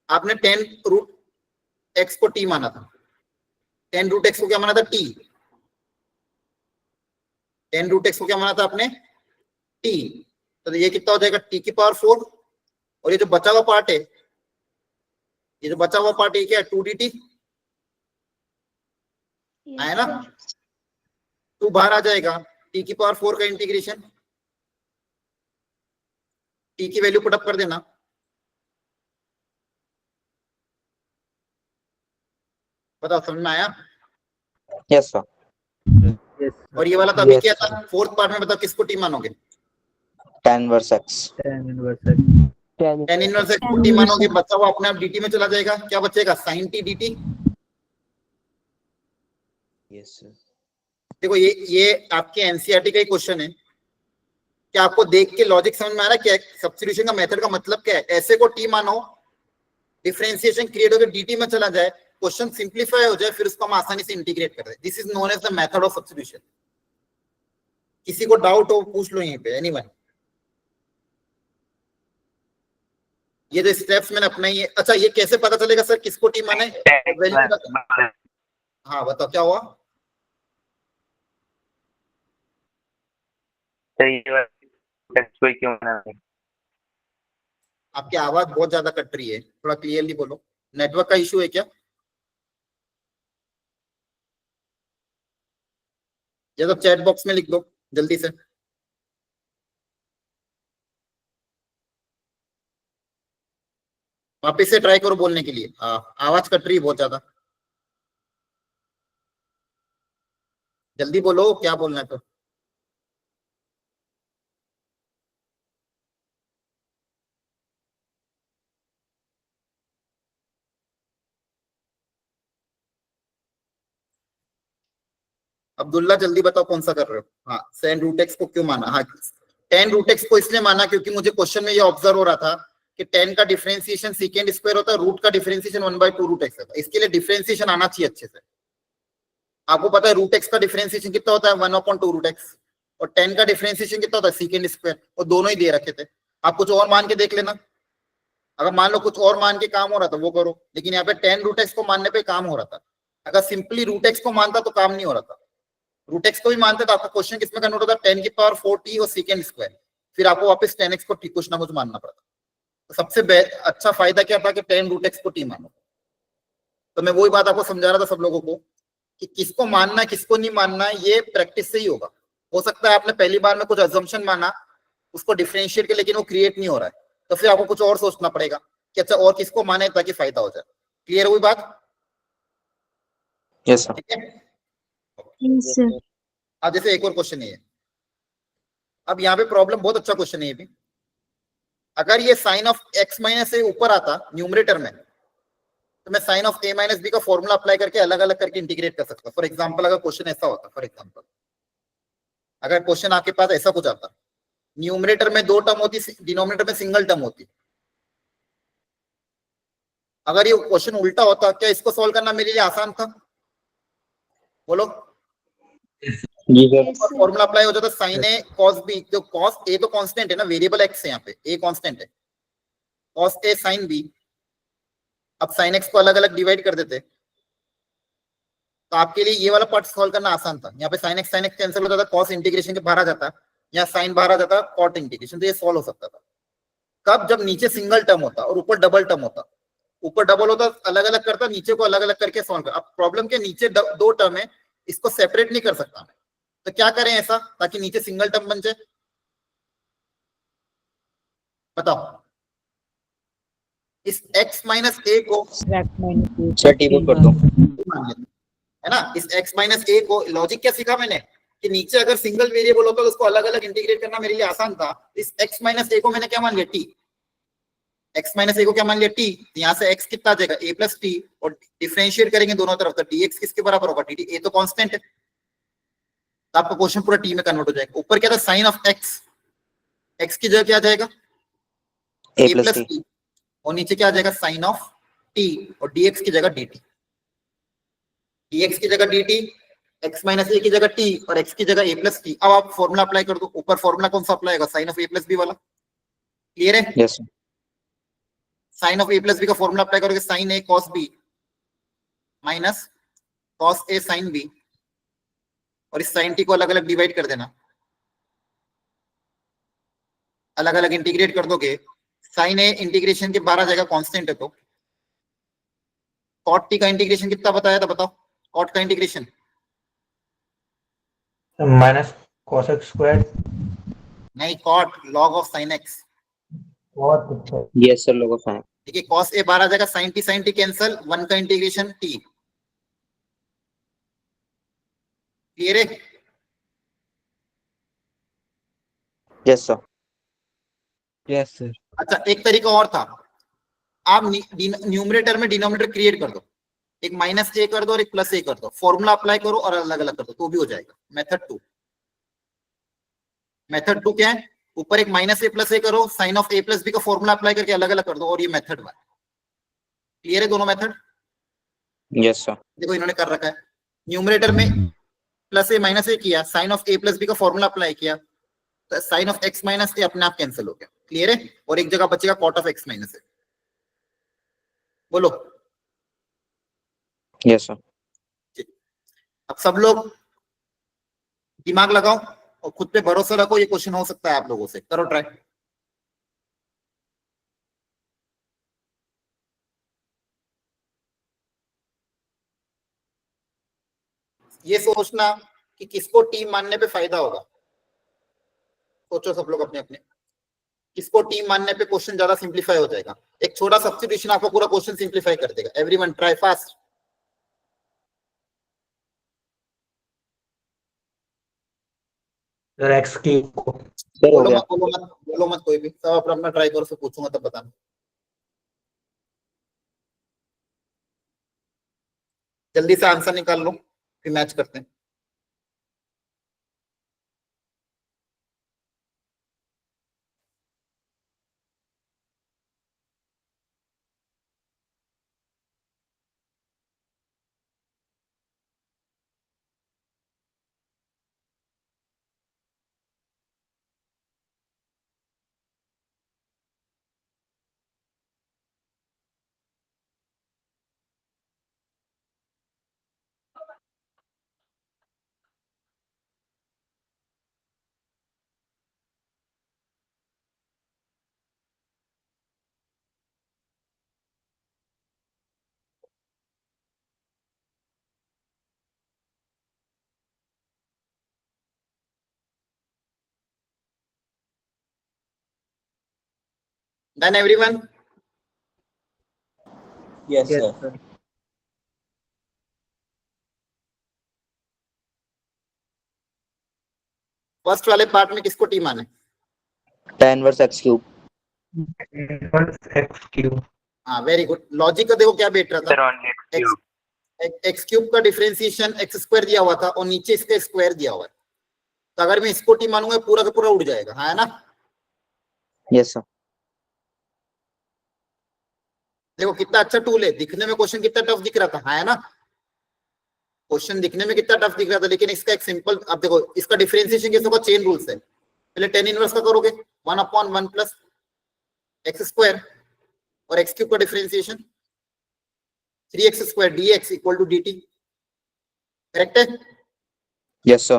आपने 10 रूट एक्स को t माना था, 10 रूट एक्स को क्या माना था, t। 10 रूट एक्स को क्या माना था आपने, t। तो ये कितना हो जाएगा, t की पावर 4, और ये जो बचा हुआ पार्ट है, ये जो बचा हुआ पार्ट है क्या है, 2 dt, है ना? 2 बाहर आ जाएगा, t की पावर 4 का इंटीग्रेशन, t की वैल्यू पुट अप कर देना, बताओ समझ में आया? Yes, sir. Yes, और ये वाला तो अभी Yes, क्या था, फोर्थ पार्ट में बताओ किसको t मानोगे? Tan inverse x. tan inverse x. Tan inverse x को टी मानोगे, बचा हुआ अपने आप dt में चला जाएगा, क्या बचेगा sin t dt। Yes sir. देखो ये आपके एनसीईआरटी का ही क्वेश्चन है। क्या आपको देख के लॉजिक समझ में आ रहा है क्या सब्स्टिट्यूशन का मेथड का मतलब क्या है? ऐसे को टी मानो, डिफरेंशिएशन क्रिएट होकर dt में चला जाए, क्वेश्चन सिंप्लीफाई हो जाए, फिर उसको हम आसानी से इंटीग्रेट कर दें। This is known as the method of substitution. किसी को डाउट हो पूछ लो यहीं पे, एनीवन। ये जो स्टेप्स मैंने अपनाई है। अच्छा ये कैसे पता चलेगा सर किसको टी माने? हाँ बताओ क्या हुआ? क्यों ना आपकी आवाज बहुत ज्यादा कट रही है, थोड़ा क्लियरली बोलो। नेटवर्क का इशू है क्या? या तो चैट बॉक्स में लिख दो जल्दी से। वापिस से ट्राई करो बोलने के लिए। आवाज कट रही है बहुत ज्यादा, जल्दी बोलो क्या बोलना है। तो अब्दुल्ला जल्दी बताओ कौन सा कर रहे हो? हाँ tan रूट एक्स को क्यों माना? हाँ tan रूट एक्स को इसलिए माना क्योंकि मुझे क्वेश्चन में ये ऑब्जर्व हो रहा था कि tan का डिफरेंशिएशन सेकेंड स्क्वायर होता है, रूट का डिफरेंशिएशन 1/2 रूट एक्स होता है। इसके लिए डिफरेंशिएशन आना चाहिए अच्छे से। आपको पता है रूट एक्स का डिफरेंशिएशन कितना होता है? 1/2 रूट एक्स। और tan का डिफरेंशिएशन कितना होता है? Second square. और दोनों ही दे रखे थे। आप कुछ और मान के देख लेना। अगर मान लो कुछ और मान के काम हो रहा था वो करो, लेकिन यहाँ पे tan रूट एक्स को मानने पे काम हो रहा था। अगर सिंपली रूट एक्स को मानता तो काम नहीं हो रहा था। रूट एक्स को भी मानते तो आपका क्वेश्चन किसमें कन्वर्ट होता? 10 की पावर 4t और सेकेंड स्क्वायर। फिर आपको वापस 10x को कुछ ना कुछ मानना पड़ता। तो सबसे अच्छा फायदा क्या था कि tan रूट एक्स को t मानो। तो मैं वही बात आपको समझा रहा था सब लोगों को कि किसको मानना है किसको नहीं मानना है, ये प्रैक्टिस से ही होगा। हो सकता है आपने पहली बार में कुछ अजम्पशन माना, उसको डिफरेंशिएट के, लेकिन वो क्रिएट नहीं हो रहा है, तो फिर आपको कुछ और सोचना पड़ेगा कि अच्छा और किसको माने ताकि फायदा हो जाए। क्लियर हुई बात? Yes sir. ठीक है। Yes, sir. अब जैसे एक और क्वेश्चन है। अब यहाँ पे प्रॉब्लम बहुत अच्छा क्वेश्चन है ये भी। अगर ये sine of X minus A ऊपर आता न्यूमरेटर में, तो मैं sine of A minus B का फॉर्मूला अप्लाई करके अलग अलग करके इंटीग्रेट कर सकता। फॉर एग्जांपल अगर क्वेश्चन ऐसा होता, फॉर एग्जांपल अगर क्वेश्चन आपके पास ऐसा कुछ आता, न्यूमरेटर में 2 टर्म होती, डिनोमिनेटर में सिंगल टर्म होती। अगर ये क्वेश्चन उल्टा होता, क्या इसको सॉल्व करना मेरे लिए आसान था? बोलो। फॉर्मूला अप्लाई हो जाता साइन ए कॉस बी। जो कॉस ए तो कांस्टेंट है ना, वेरिएबल एक्स है यहाँ पे, ए कांस्टेंट है। Cos A sine B. अब साइन एक्स को अलग अलग डिवाइड कर देते, तो आपके लिए ये वाला पार्ट सॉल्व करना आसान था। यहाँ पे साइन एक्स कैंसिल हो जाता, कॉस इंटीग्रेशन के बाहर आ जाता, यहाँ साइन बाहर आ जाता, कॉट इंटीग्रेशन, तो ये सॉल्व हो सकता था। कब? जब नीचे सिंगल टर्म होता और ऊपर डबल टर्म होता। ऊपर डबल होता अलग अलग करता, नीचे को अलग अलग करके सॉल्व कर। अब प्रॉब्लम के नीचे 2 टर्म है, इसको सेपरेट नहीं कर सकता मैं, तो क्या करें ऐसा ताकि नीचे सिंगल टर्म बन जाए? बताओ। इस x माइनस ए को सर टी कर दो। है ना, इस x माइनस ए को लॉजिक क्या सीखा मैंने कि नीचे अगर सिंगल वेरिएबल होता तो उसको अलग अलग इंटीग्रेट करना मेरे लिए आसान था। इस x माइनस ए को मैंने क्या मान लिया? t। x माइनस ए को क्या मान लिया? t। यहाँ से x कितना आ जाएगा? a प्लस टी, और डिफरेंशिएट करेंगे दोनों तरफ तो dx किसके बराबर होगा? dt। a तो कांस्टेंट है, तो आपका क्वेश्चन पूरा t में कन्वर्ट हो जाएगा। ऊपर क्या था? साइन ऑफ x, x की जगह क्या आ जाएगा? a प्लस टी, और नीचे क्या आ जाएगा? साइन ऑफ t, और dx की जगह dt। dx की जगह dt, x माइनस ए की जगह t, और x की जगह a प्लस टी। अब आप फॉर्मूला अप्लाई कर दो। ऊपर फॉर्मूला कौन सा अप्लाई होगा? Sine of a plus B वाला। क्लियर है? Yes sir. Sine of a plus B का फॉर्मूला अप्लाई करोगे, sine a cos b minus cos a sine b, और इस साइन t को अलग अलग डिवाइड कर देना, अलग अलग इंटीग्रेट कर दोगे। साइन ए इंटीग्रेशन के 12 जाएगा, कांस्टेंट है, तो कॉट टी का इंटीग्रेशन कितना बताया था? बताओ कॉट का integration. Minus cos x square. नहीं, cot log of sine x. Yes sir, लोगों का ठीक है, कॉस ए 12 जाएगा, साइन टी कैंसल, 1 का इंटीग्रेशन टी। क्लियर है? Yes sir. Yes, sir. अच्छा, एक तरीका और था, आप न्यूमरेटर में डिनोमिनेटर क्रिएट कर दो, एक -a कर दो और एक +a कर दो, फॉर्मूला अप्लाई करो और अलग अलग कर दो तो भी हो जाएगा। मेथड टू क्या है, ऊपर एक -a+a करो, साइन ऑफ a+b का फॉर्मूला अप्लाई करके अलग अलग कर दो, और ये मेथड 1। क्लियर है दोनों मेथड? Yes sir. देखो इन्होंने कर रखा है, न्यूमरेटर में +a -a किया, साइन ऑफ a+b का फॉर्मूला अप्लाई किया, तो साइन ऑफ x - a अपने आप कैंसिल हो गया। क्लियर है? और एक जगह बचेगा कॉट ऑफ x - a। बोलो। Yes sir. अब सब लोग दिमाग लगाओ और खुद पे भरोसा रखो, ये क्वेश्चन हो सकता है आप लोगों से, करो ट्राई। ये सोचना कि किसको टीम मानने पे फायदा होगा, सोचो सब लोग अपने अपने, किसको टीम मानने पे क्वेश्चन ज्यादा सिंप्लीफाई हो जाएगा। एक छोटा सब्स्टिट्यूशन आपको पूरा क्वेश्चन सिंप्लीफाई कर देगा। Everyone try fast. Sir x cube को सर हो बोलो गया। मत, बोलो मत, बोलो मत कोई भी, सब अपना अपना ट्राई करो, फिर पूछूंगा तब बताना। जल्दी से आंसर निकाल लो, फिर मैच करते हैं। Done everyone? Yes, Yes, sir. sir. First वाले पार्ट में किसको टीम माने? tan inverse x cube. X cube. हाँ वेरी गुड। लॉजिक का देखो क्या बैठ रहा सर था, only x cube. X cube का डिफरेंशिएशन एक्स स्क्वायर दिया हुआ था और नीचे इसका स्क्वायर दिया हुआ है, तो अगर मैं इसको टी मानूंगा पूरा का पूरा उड़ जाएगा, हाँ है ना? Yes sir. देखो कितना अच्छा टूल है, दिखने में क्वेश्चन कितना टफ दिख रहा था, हाँ है ना? क्वेश्चन दिखने में कितना टफ दिख रहा था, लेकिन इसका एक सिंपल, अब देखो इसका डिफरेंशिएशन कैसे होगा, चेन रूल से। पहले tan इनवर्स का करोगे 1/1 प्लस एक्स स्क्वायर, और एक्स क्यूब का differentiation 3x square dx equal to dt। Correct है? Yes sir.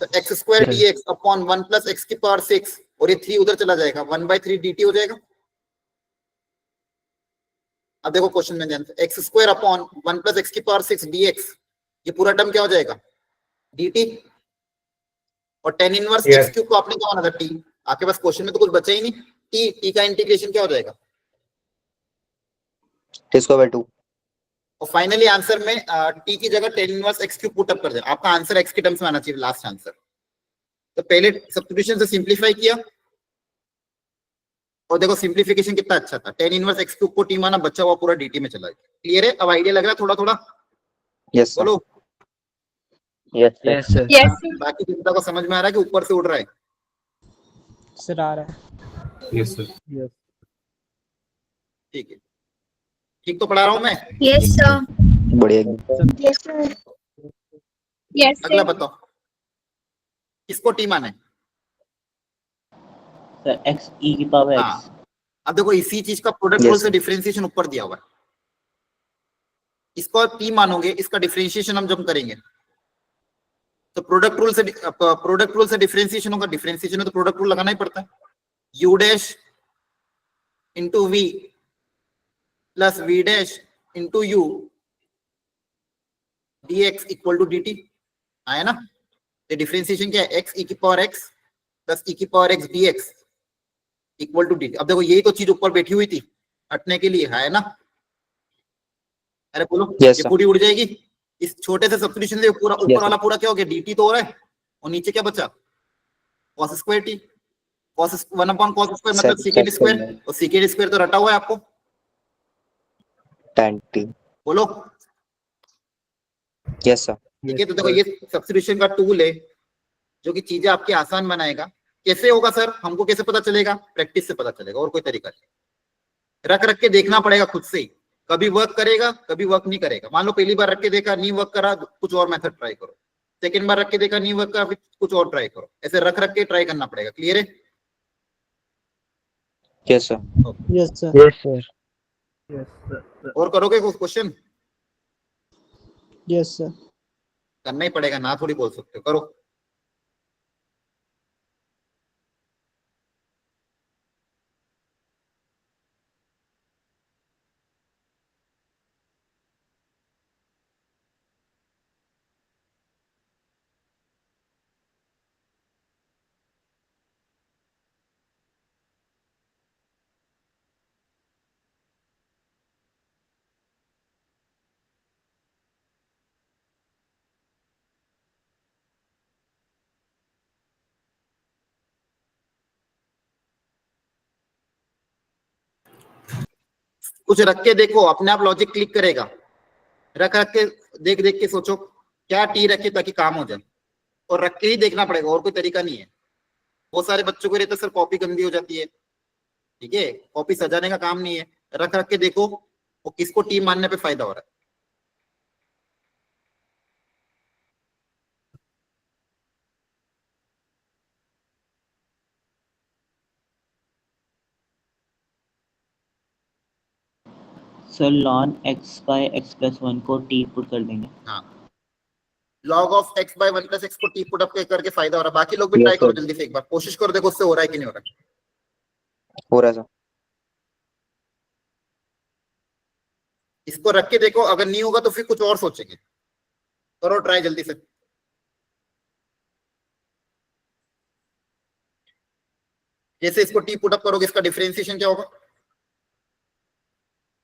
तो x square dx upon 1 plus x की पावर 6, और ये 3 उधर चला जाएगा, 1/3 dt हो जाएगा। अब देखो क्वेश्चन में ध्यान से, x square upon 1 plus x की पावर 6 dx, ये पूरा टर्म क्या हो जाएगा, dt। और tan इनवर्स एक्स क्यूब को आपने क्या माना था, t। आपके पास क्वेश्चन में तो कुछ बचा ही नहीं, t का इंटीग्रेशन क्या हो जाएगा, t²/2। और फाइनली आंसर में t की जगह tan inverse x cube put up कर देना। आपका आंसर x के टर्म्स में आना चाहिए लास्ट आंसर। तो पहले सब्स्टिट्यूशन से सिंप्लीफाई किया, और देखो सिंप्लीफिकेशन कितना अच्छा था, tan इनवर्स एक्स क्यूब को t माना, बचा हुआ पूरा dt में चला गया। क्लियर है? अब आइडिया लग रहा है थोड़ा थोड़ा? Yes sir. बोलो। Yes Yes, sir. बाकी चिंता को समझ में आ रहा है कि ऊपर से उड़ रहा है? सर आ रहा है। Yes sir. Yes. ठीक है, ठीक तो पढ़ा रहा हूं मैं? Yes, sir. बढ़िया। Yes, sir. Yes, अगला sir. बताओ, किसको टी माना है? सर x e की पावर x। हाँ, अब देखो इसी चीज का प्रोडक्ट Yes, रूल से sir. डिफरेंशिएशन ऊपर दिया हुआ है, इसको आप टी मानोगे, इसका डिफरेंशिएशन हम जब करेंगे तो प्रोडक्ट रूल से डिफरेंशिएशन होगा। डिफरेंशिएशन में तो प्रोडक्ट रूल लगाना ही पड़ता है, u dash into v plus v dash into u dx equal to dt, आया ना? ये डिफरेंशिएशन क्या है, x e की पावर x प्लस e की power x dx equal to dt। अब देखो यही तो चीज ऊपर बैठी हुई थी हटने के लिए, है ना? अरे बोलो। Yes, ये sir. पूरी उड़ जाएगी इस छोटे से सब्स्टिट्यूशन से, पूरा ऊपर Yes, sir. वाला पूरा क्या हो गया, dt तो हो रहा है, और नीचे क्या बचा, cos square t। Cos 1 upon cos square मतलब Sec- सीकेंड sec स्क्वायर, square. और सीकेंड स्क्वायर तो रटा हुआ है आपको, tan t. बोलो। Yes sir. ठीक है, तो देखो ये सब्स्टिट्यूशन का टूल है जो कि चीजें आपकी आसान बनाएगा। कैसे होगा सर, हमको कैसे पता चलेगा? प्रैक्टिस से पता चलेगा, और कोई तरीका नहीं। रख रख के देखना पड़ेगा खुद से ही, कभी वर्क करेगा कभी वर्क नहीं करेगा। मान लो पहली बार रख के देखा नहीं वर्क करा, कुछ और मेथड ट्राई करो। सेकेंड बार रख के देखा नहीं वर्क करा, फिर कुछ और ट्राई करो। ऐसे रख रख के ट्राई करना पड़ेगा। क्लियर है? Yes sir. Yes sir Yes, sir. Yes, sir. और करोगे कुछ क्वेश्चन? यस सर करना ही पड़ेगा, ना थोड़ी बोल सकते हो, करो। कुछ रख के देखो, अपने आप लॉजिक क्लिक करेगा। रख रख के देख देख के सोचो क्या टी रखे ताकि काम हो जाए, और रख के ही देखना पड़ेगा, और कोई तरीका नहीं है। बहुत सारे बच्चों को रहता है सर कॉपी गंदी हो जाती है, ठीक है, कॉपी सजाने का काम नहीं है। रख रख के देखो वो किसको टी मानने पे फायदा हो रहा है। Sir ln x by x plus 1 को t पुट कर देंगे। हाँ, log of x by 1 plus x को टी पुट अप करके फायदा हो रहा है। बाकी लोग भी Yes, ट्राई करो sir. जल्दी से, एक बार कोशिश करो, देखो उससे हो रहा है कि नहीं हो रहा है। हो रहा है सर। इसको रख के देखो, अगर नहीं होगा तो फिर कुछ और सोचेंगे। करो ट्राई जल्दी से। जैसे इसको टी पुट अप करोगे, इसका डिफरेंशिएशन क्या होगा?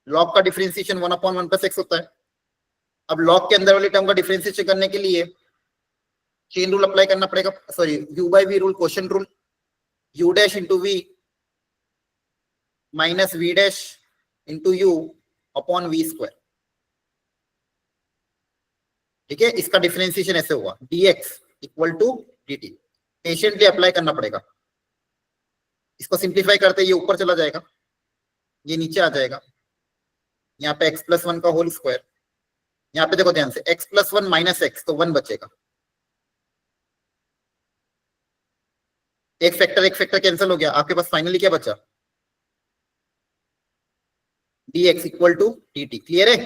लॉग का डिफरेंशिएशन 1 अपॉन 1 प्लस एक्स होता है। अब लॉग के अंदर वाली टर्म का डिफरेंशिएशन करने के लिए चेन रूल अप्लाई करना पड़ेगा, sorry u by V rule, question rule. u dash into V minus V dash into U upon V square. ठीक है, इसका डिफरेंशिएशन ऐसे हुआ dx equal to dt। Patiently apply करना पड़ेगा। इसको सिंप्लीफाई करते ये ऊपर चला जाएगा, ये नीचे आ जाएगा। यहाँ पे x प्लस 1 का होल स्क्वायर, यहाँ पे देखो ध्यान से x प्लस 1 माइनस एक्स, तो 1 बचेगा। एक फैक्टर कैंसिल हो गया, आपके पास फाइनली क्या बचा? dx equal to dt। Clear है?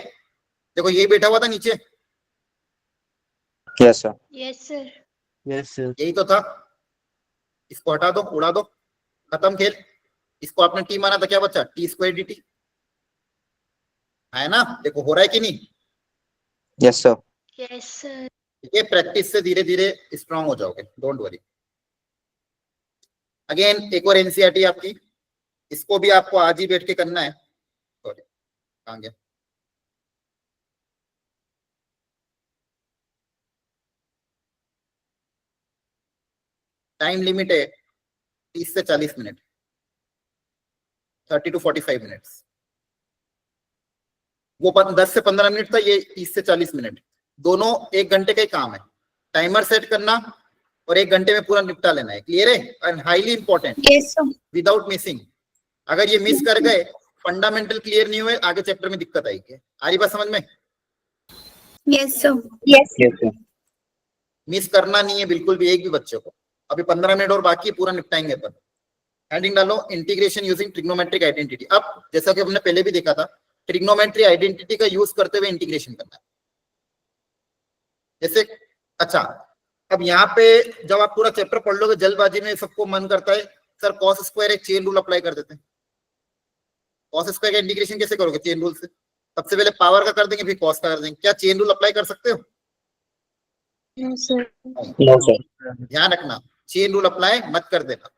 देखो यही बैठा हुआ था नीचे, Yes sir. Yes sir. Yes, sir. यही तो था। इसको हटा दो, उड़ा दो, खत्म खेल। इसको आपने टी माना था, क्या बचा? टी स्क्वायर डी टी, है ना? देखो हो रहा है कि नहीं? Yes sir. Yes sir. ठीक है, प्रैक्टिस से धीरे धीरे स्ट्रांग हो जाओगे, डोंट वरी। अगेन एक और एनसीईआरटी आपकी, इसको भी आपको आज ही बैठ के करना है। सॉरी, कहाँ गया? टाइम लिमिट है 30 से 40 मिनट, 30 to 45 मिनट्स। वो 10 से 15 मिनट था, ये 30 से 40 मिनट, दोनों 1 घंटे का ही काम है। टाइमर सेट करना और 1 घंटे में पूरा निपटा लेना है। क्लियर है? And highly important, yes sir. Without missing. अगर ये मिस कर गए, फंडामेंटल क्लियर नहीं हुए, आगे चैप्टर में दिक्कत आएगी। आ रही बात समझ में? Yes sir. Yes. Yes sir. Miss करना नहीं है बिल्कुल भी, एक भी बच्चे को। अभी 15 मिनट और बाकी है, पूरा निपटाएंगे अपन। हेडिंग डालो इंटीग्रेशन यूजिंग ट्रिग्नोमेट्रिक आइडेंटिटी। अब जैसा कि हमने पहले भी देखा था, ट्रिग्नोमेट्री आइडेंटिटी का यूज करते हुए इंटीग्रेशन करना है। जैसे अच्छा, अब यहाँ पे जब आप पूरा चैप्टर पढ़ लोगे, जल्दबाजी में सबको मन करता है सर कॉस स्क्वायर एक चेन रूल अप्लाई कर देते हैं। कॉस स्क्वायर का इंटीग्रेशन कैसे करोगे? चेन रूल से। सबसे पहले पावर का कर देंगे, फिर कॉस का कर देंगे। क्या चेन रूल अप्लाई कर सकते हो? No sir. No sir. ध्यान रखना, चेन रूल अप्लाई मत कर देना।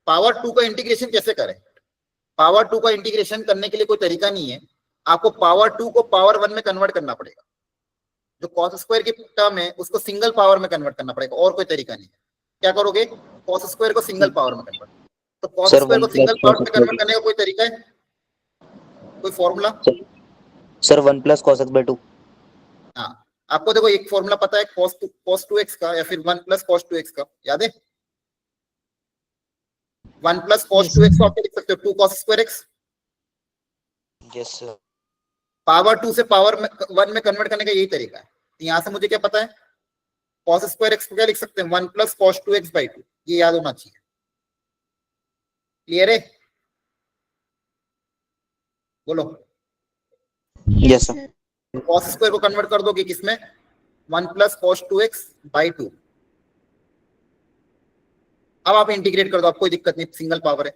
पावर 2 का इंटीग्रेशन कैसे करें? पावर 2 का इंटीग्रेशन करने के लिए कोई तरीका नहीं है, आपको पावर 2 को पावर 1 में कन्वर्ट करना पड़ेगा। जो कॉस स्क्वायर की टर्म है उसको सिंगल पावर में कन्वर्ट करना पड़ेगा, और कोई तरीका नहीं है। क्या करोगे? कॉस स्क्वायर को सिंगल पावर में कन्वर्ट। तो cos Sir, स्क्वायर को 1 सिंगल plus पार्ट cos में x by कन्वर्ट 2. करने का कोई तरीका है, कोई formula? Sir, 1 plus cos x by 2. हाँ, आपको देखो एक फॉर्मूला पता है cos 2x का, या फिर 1 plus cos 2x का, याद है? 1 plus cos 2x को आप क्या लिख सकते हो? 2 cos square x। Yes, sir. Power 2 से पावर 1 में कन्वर्ट करने का यही तरीका है। तो यहाँ से मुझे क्या पता है? cos स्क्वायर x को क्या लिख सकते हैं? 1 plus cos 2x by 2। ये याद होना चाहिए। क्लियर है? बोलो। Yes, sir. cos स्क्वायर को कन्वर्ट कर दोगे किसमें? 1 plus cos 2x by 2। अब आप इंटीग्रेट कर दो, आपको कोई दिक्कत नहीं, सिंगल पावर है।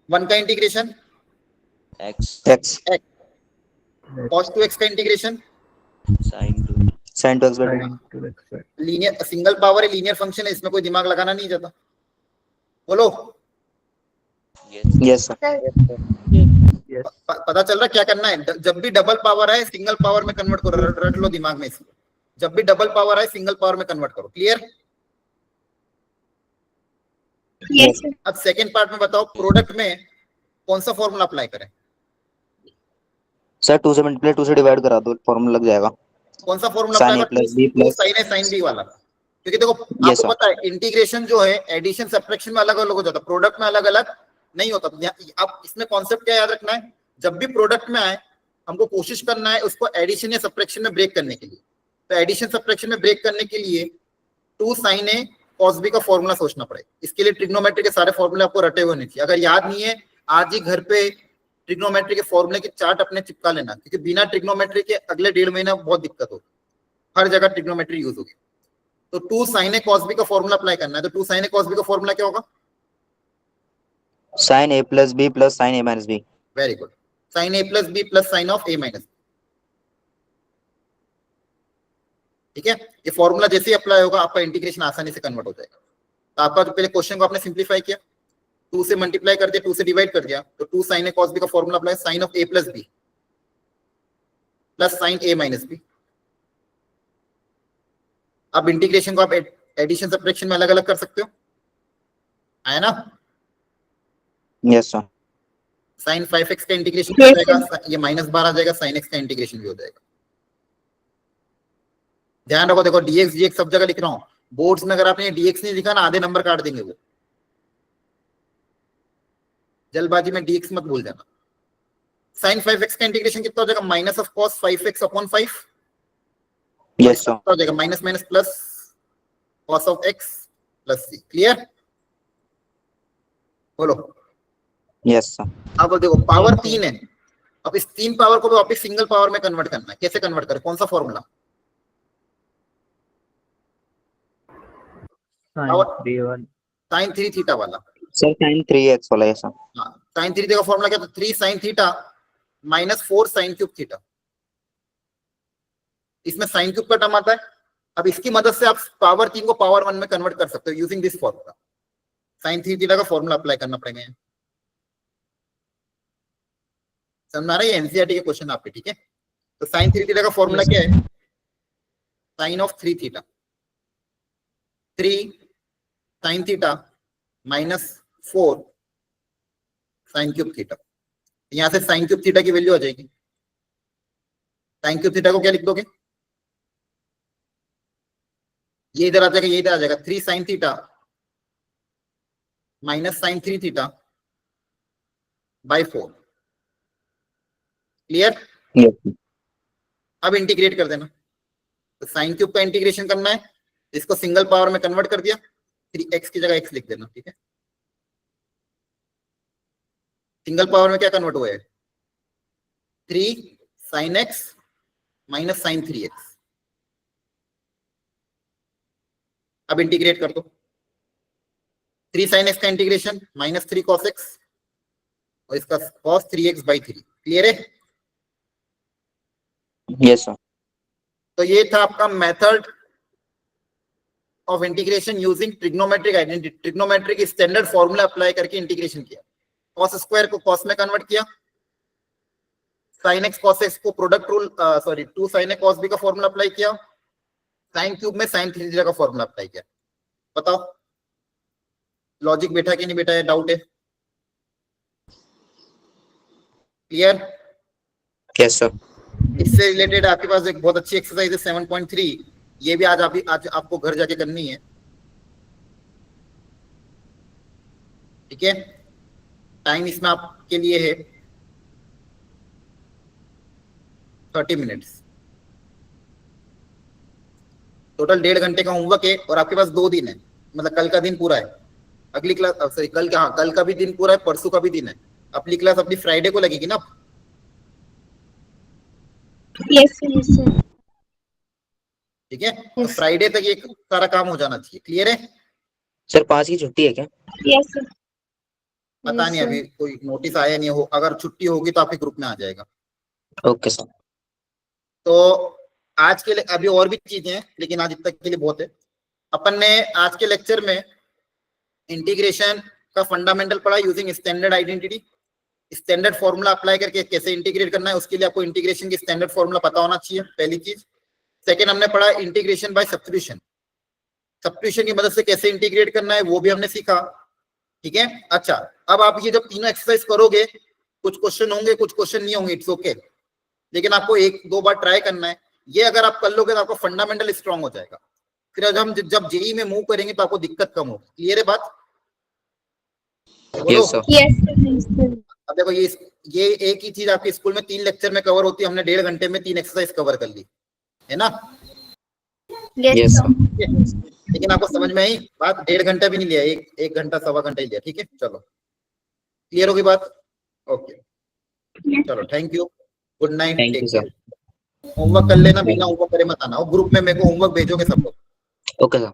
1 का इंटीग्रेशन X. cos 2x का integration Sin 2x by 2. Sin 2x. Linear, single power है, लीनियर फंक्शन है, इसमें कोई दिमाग लगाना नहीं चाहता। बोलो। Yes, sir. Yes. पता चल रहा क्या करना है? जब भी डबल पावर आए सिंगल पावर में कन्वर्ट करो, रट लो दिमाग में इसको। जब भी डबल पावर आए सिंगल पावर में कन्वर्ट करो। क्लियर? Yes, sir. अब सेकंड पार्ट में बताओ, प्रोडक्ट में कौन सा फॉर्मूला अप्लाई करें? Sir, 2 से मल्टीप्लाई 2 से डिवाइड करा दो, फॉर्मूला लग जाएगा. कौन सा formula Sin apply A plus करें? B plus. साइन ए साइन बी वाला। क्योंकि देखो Yes, आपको sir. पता है इंटीग्रेशन जो है एडिशन सब्ट्रैक्शन में अलग अलग हो जाता है, प्रोडक्ट में अलग अलग नहीं होता। अब इसमें कॉन्सेप्ट क्या याद रखना है? जब भी प्रोडक्ट में आए हमको कोशिश करना है उसको एडिशन या सब्ट्रैक्शन में ब्रेक करने के लिए। तो एडिशन सब्ट्रैक्शन में ब्रेक करने के लिए 2 sin A cos B का फॉर्मूला सोचना पड़ेगा। इसके लिए ट्रिग्नोमेट्री के सारे फॉर्मूले आपको रटे हुए होने चाहिए। अगर याद नहीं है, आज ही घर पे ट्रिग्नोमेट्री के फॉर्मूले की चार्ट अपने चिपका लेना, क्योंकि बिना ट्रिग्नोमेट्री के अगले 1.5 महीना बहुत दिक्कत होगी, हर जगह ट्रिग्नोमेट्री यूज होगी। तो 2 sin A cos B का फॉर्मूला अप्लाई करना है। तो 2 sin A cos B का फॉर्मूला क्या होगा? Sin A plus B plus sin A minus B. Very good. sin A plus B plus sin of A minus B। ठीक है, ये फॉर्मूला जैसे ही अप्लाई होगा आपका इंटीग्रेशन आसानी से कन्वर्ट हो जाएगा। तो आपका पहले क्वेश्चन को आपने सिंप्लीफाई किया, 2 से मल्टीप्लाई कर दिया, 2 से डिवाइड कर दिया, तो 2 sin A cos B का formula apply sin of A plus B plus sin A minus B। अब इंटीग्रेशन को आप एडिशन सब्ट्रैक्शन में अलग अलग कर सकते हो, आया ना? Yes, sir. sin 5x का इंटीग्रेशन हो जाएगा, ये -12 आ जाएगा, sin x का इंटीग्रेशन भी हो जाएगा। ध्यान रखो, देखो dx dx सब जगह लिख रहा हूं, बोर्ड्स में अगर आपने dx नहीं लिखा ना आधे नंबर काट देंगे वो। जल्दबाजी में dx मत भूल जाना। sin 5x का इंटीग्रेशन कितना हो जाएगा? Minus of cos 5x upon 5। Yes, sir. हो जाएगा minus minus plus cos of x plus c। Clear? बोलो। Yes, sir. अब देखो पावर 3 है, अब इस 3 पावर को वापस सिंगल पावर में कन्वर्ट करना है। कैसे कन्वर्ट करें? कौन सा फॉर्मूला? sin 3 थीटा वाला। Sir, sin 3x वाला. Yes, sir. हाँ, sin 3 थीटा का फॉर्मूला क्या था? 3 sin theta minus 4 sin cube theta. इसमें sin क्यूब का टर्म आता है। अब इसकी मदद से आप पावर 3 को पावर 1 में कन्वर्ट कर सकते हो using this formula. sin 3 theta का फॉर्मूला अप्लाई करना पड़ेगा। समझ आ रहा है? ये एनसीईआरटी के क्वेश्चन आपके, ठीक है? तो sin 3 थीटा का फॉर्मूला क्या है? sin of 3 theta, 3 sin theta minus 4 sin cube theta. यहां से sin क्यूब थीटा की वैल्यू आ जाएगी। sin क्यूब थीटा को क्या लिख दोगे? ये इधर आ जाएगा, ये इधर आ जाएगा, 3 sin theta minus sin 3 theta by 4। Clear? Yes, sir. अब इंटीग्रेट कर देना। तो sin क्यूब का इंटीग्रेशन करना है, इसको सिंगल पावर में कन्वर्ट कर दिया, 3x की जगह x लिख देना। ठीक है, सिंगल पावर में क्या कन्वर्ट हुआ है? 3 sin x minus sin 3x। अब इंटीग्रेट कर दो, 3 sin x का इंटीग्रेशन माइनस 3 cos x और इसका cos 3x by 3। क्लियर है? Yes, sir. तो ये था आपका method of integration using trigonometric identity. Trigonometric standard formula apply करके इंटीग्रेशन किया। cos स्क्वायर को cos में कन्वर्ट किया, sin x cos x को product rule 2 sin a cos b का फॉर्मूला अप्लाई किया, sin क्यूब में sin 3 थीटा का फॉर्मूला अप्लाई किया। बताओ लॉजिक बैठा कि नहीं बैठा है, डाउट है? क्लियर? Yes sir. इससे रिलेटेड आपके पास एक बहुत अच्छी एक्सरसाइज है 7.3, ये भी आज आपको घर जाके करनी है, ठीक है? टाइम इसमें आपके लिए है 30 मिनट्स। टोटल 1.5 घंटे का होमवर्क है और आपके पास 2 दिन है, मतलब कल का दिन पूरा है, अगली क्लास सॉरी कल का भी दिन पूरा है, परसों का भी दिन है। अपनी क्लास अपनी फ्राइडे को लगेगी ना? Yes, sir. Yes, sir. ठीक है, तो फ्राइडे तक ये सारा काम हो जाना चाहिए। क्लियर है? सर 5 की छुट्टी है क्या? Yes, sir. पता नहीं, अभी कोई नोटिस आया नहीं हो, अगर छुट्टी होगी तो आपके ग्रुप में आ जाएगा। Okay sir. तो आज के लिए अभी और भी चीजें हैं, लेकिन आज इतना के लिए बहुत है। अपन ने आज के लेक्चर में इंटीग्रेशन का फंडामेंटल पढ़ा using standard identity. Standard formula apply करके कैसे इंटीग्रेट करना है, उसके लिए आपको इंटीग्रेशन की स्टैंडर्ड फॉर्मूला पता होना चाहिए, पहली चीज। सेकंड हमने पढ़ा इंटीग्रेशन बाय सब्स्टिट्यूशन, सब्स्टिट्यूशन की मदद से कैसे इंटीग्रेट करना है वो भी हमने सीखा, ठीक है? अच्छा, अब आप ये जब तीनों एक्सरसाइज करोगे, कुछ क्वेश्चन होंगे कुछ क्वेश्चन नहीं होंगे, इट्स ओके, लेकिन आपको 1-2 बार ट्राई करना है। ये अगर आप कर लोगे तो आपको फंडामेंटल स्ट्रांग हो जाएगा, फिर जब जेई में मूव करेंगे तो आपको दिक्कत कम होगी। क्लियर है बात? Yes sir. Yes, sir. Yes, sir. अब देखो ये एक ही चीज आपके स्कूल में 3 लेक्चर में कवर होती है, हमने 1.5 घंटे में 3 एक्सरसाइज कवर कर ली है ना? Yes, yes sir. सर। लेकिन आपको समझ में आई बात? 1.5 घंटा भी नहीं लिया, 1 घंटा 1.25 घंटा ही लिया, ठीक है? चलो, क्लियर होगी बात? ओके, चलो, thank you, good night, Thank take you, sir. Care. Homework कर लेना, बिना होमवर्क करे मत आना, और ग्रुप में मेरे को होमवर्क भेजोगे सब लोग। Okay sir.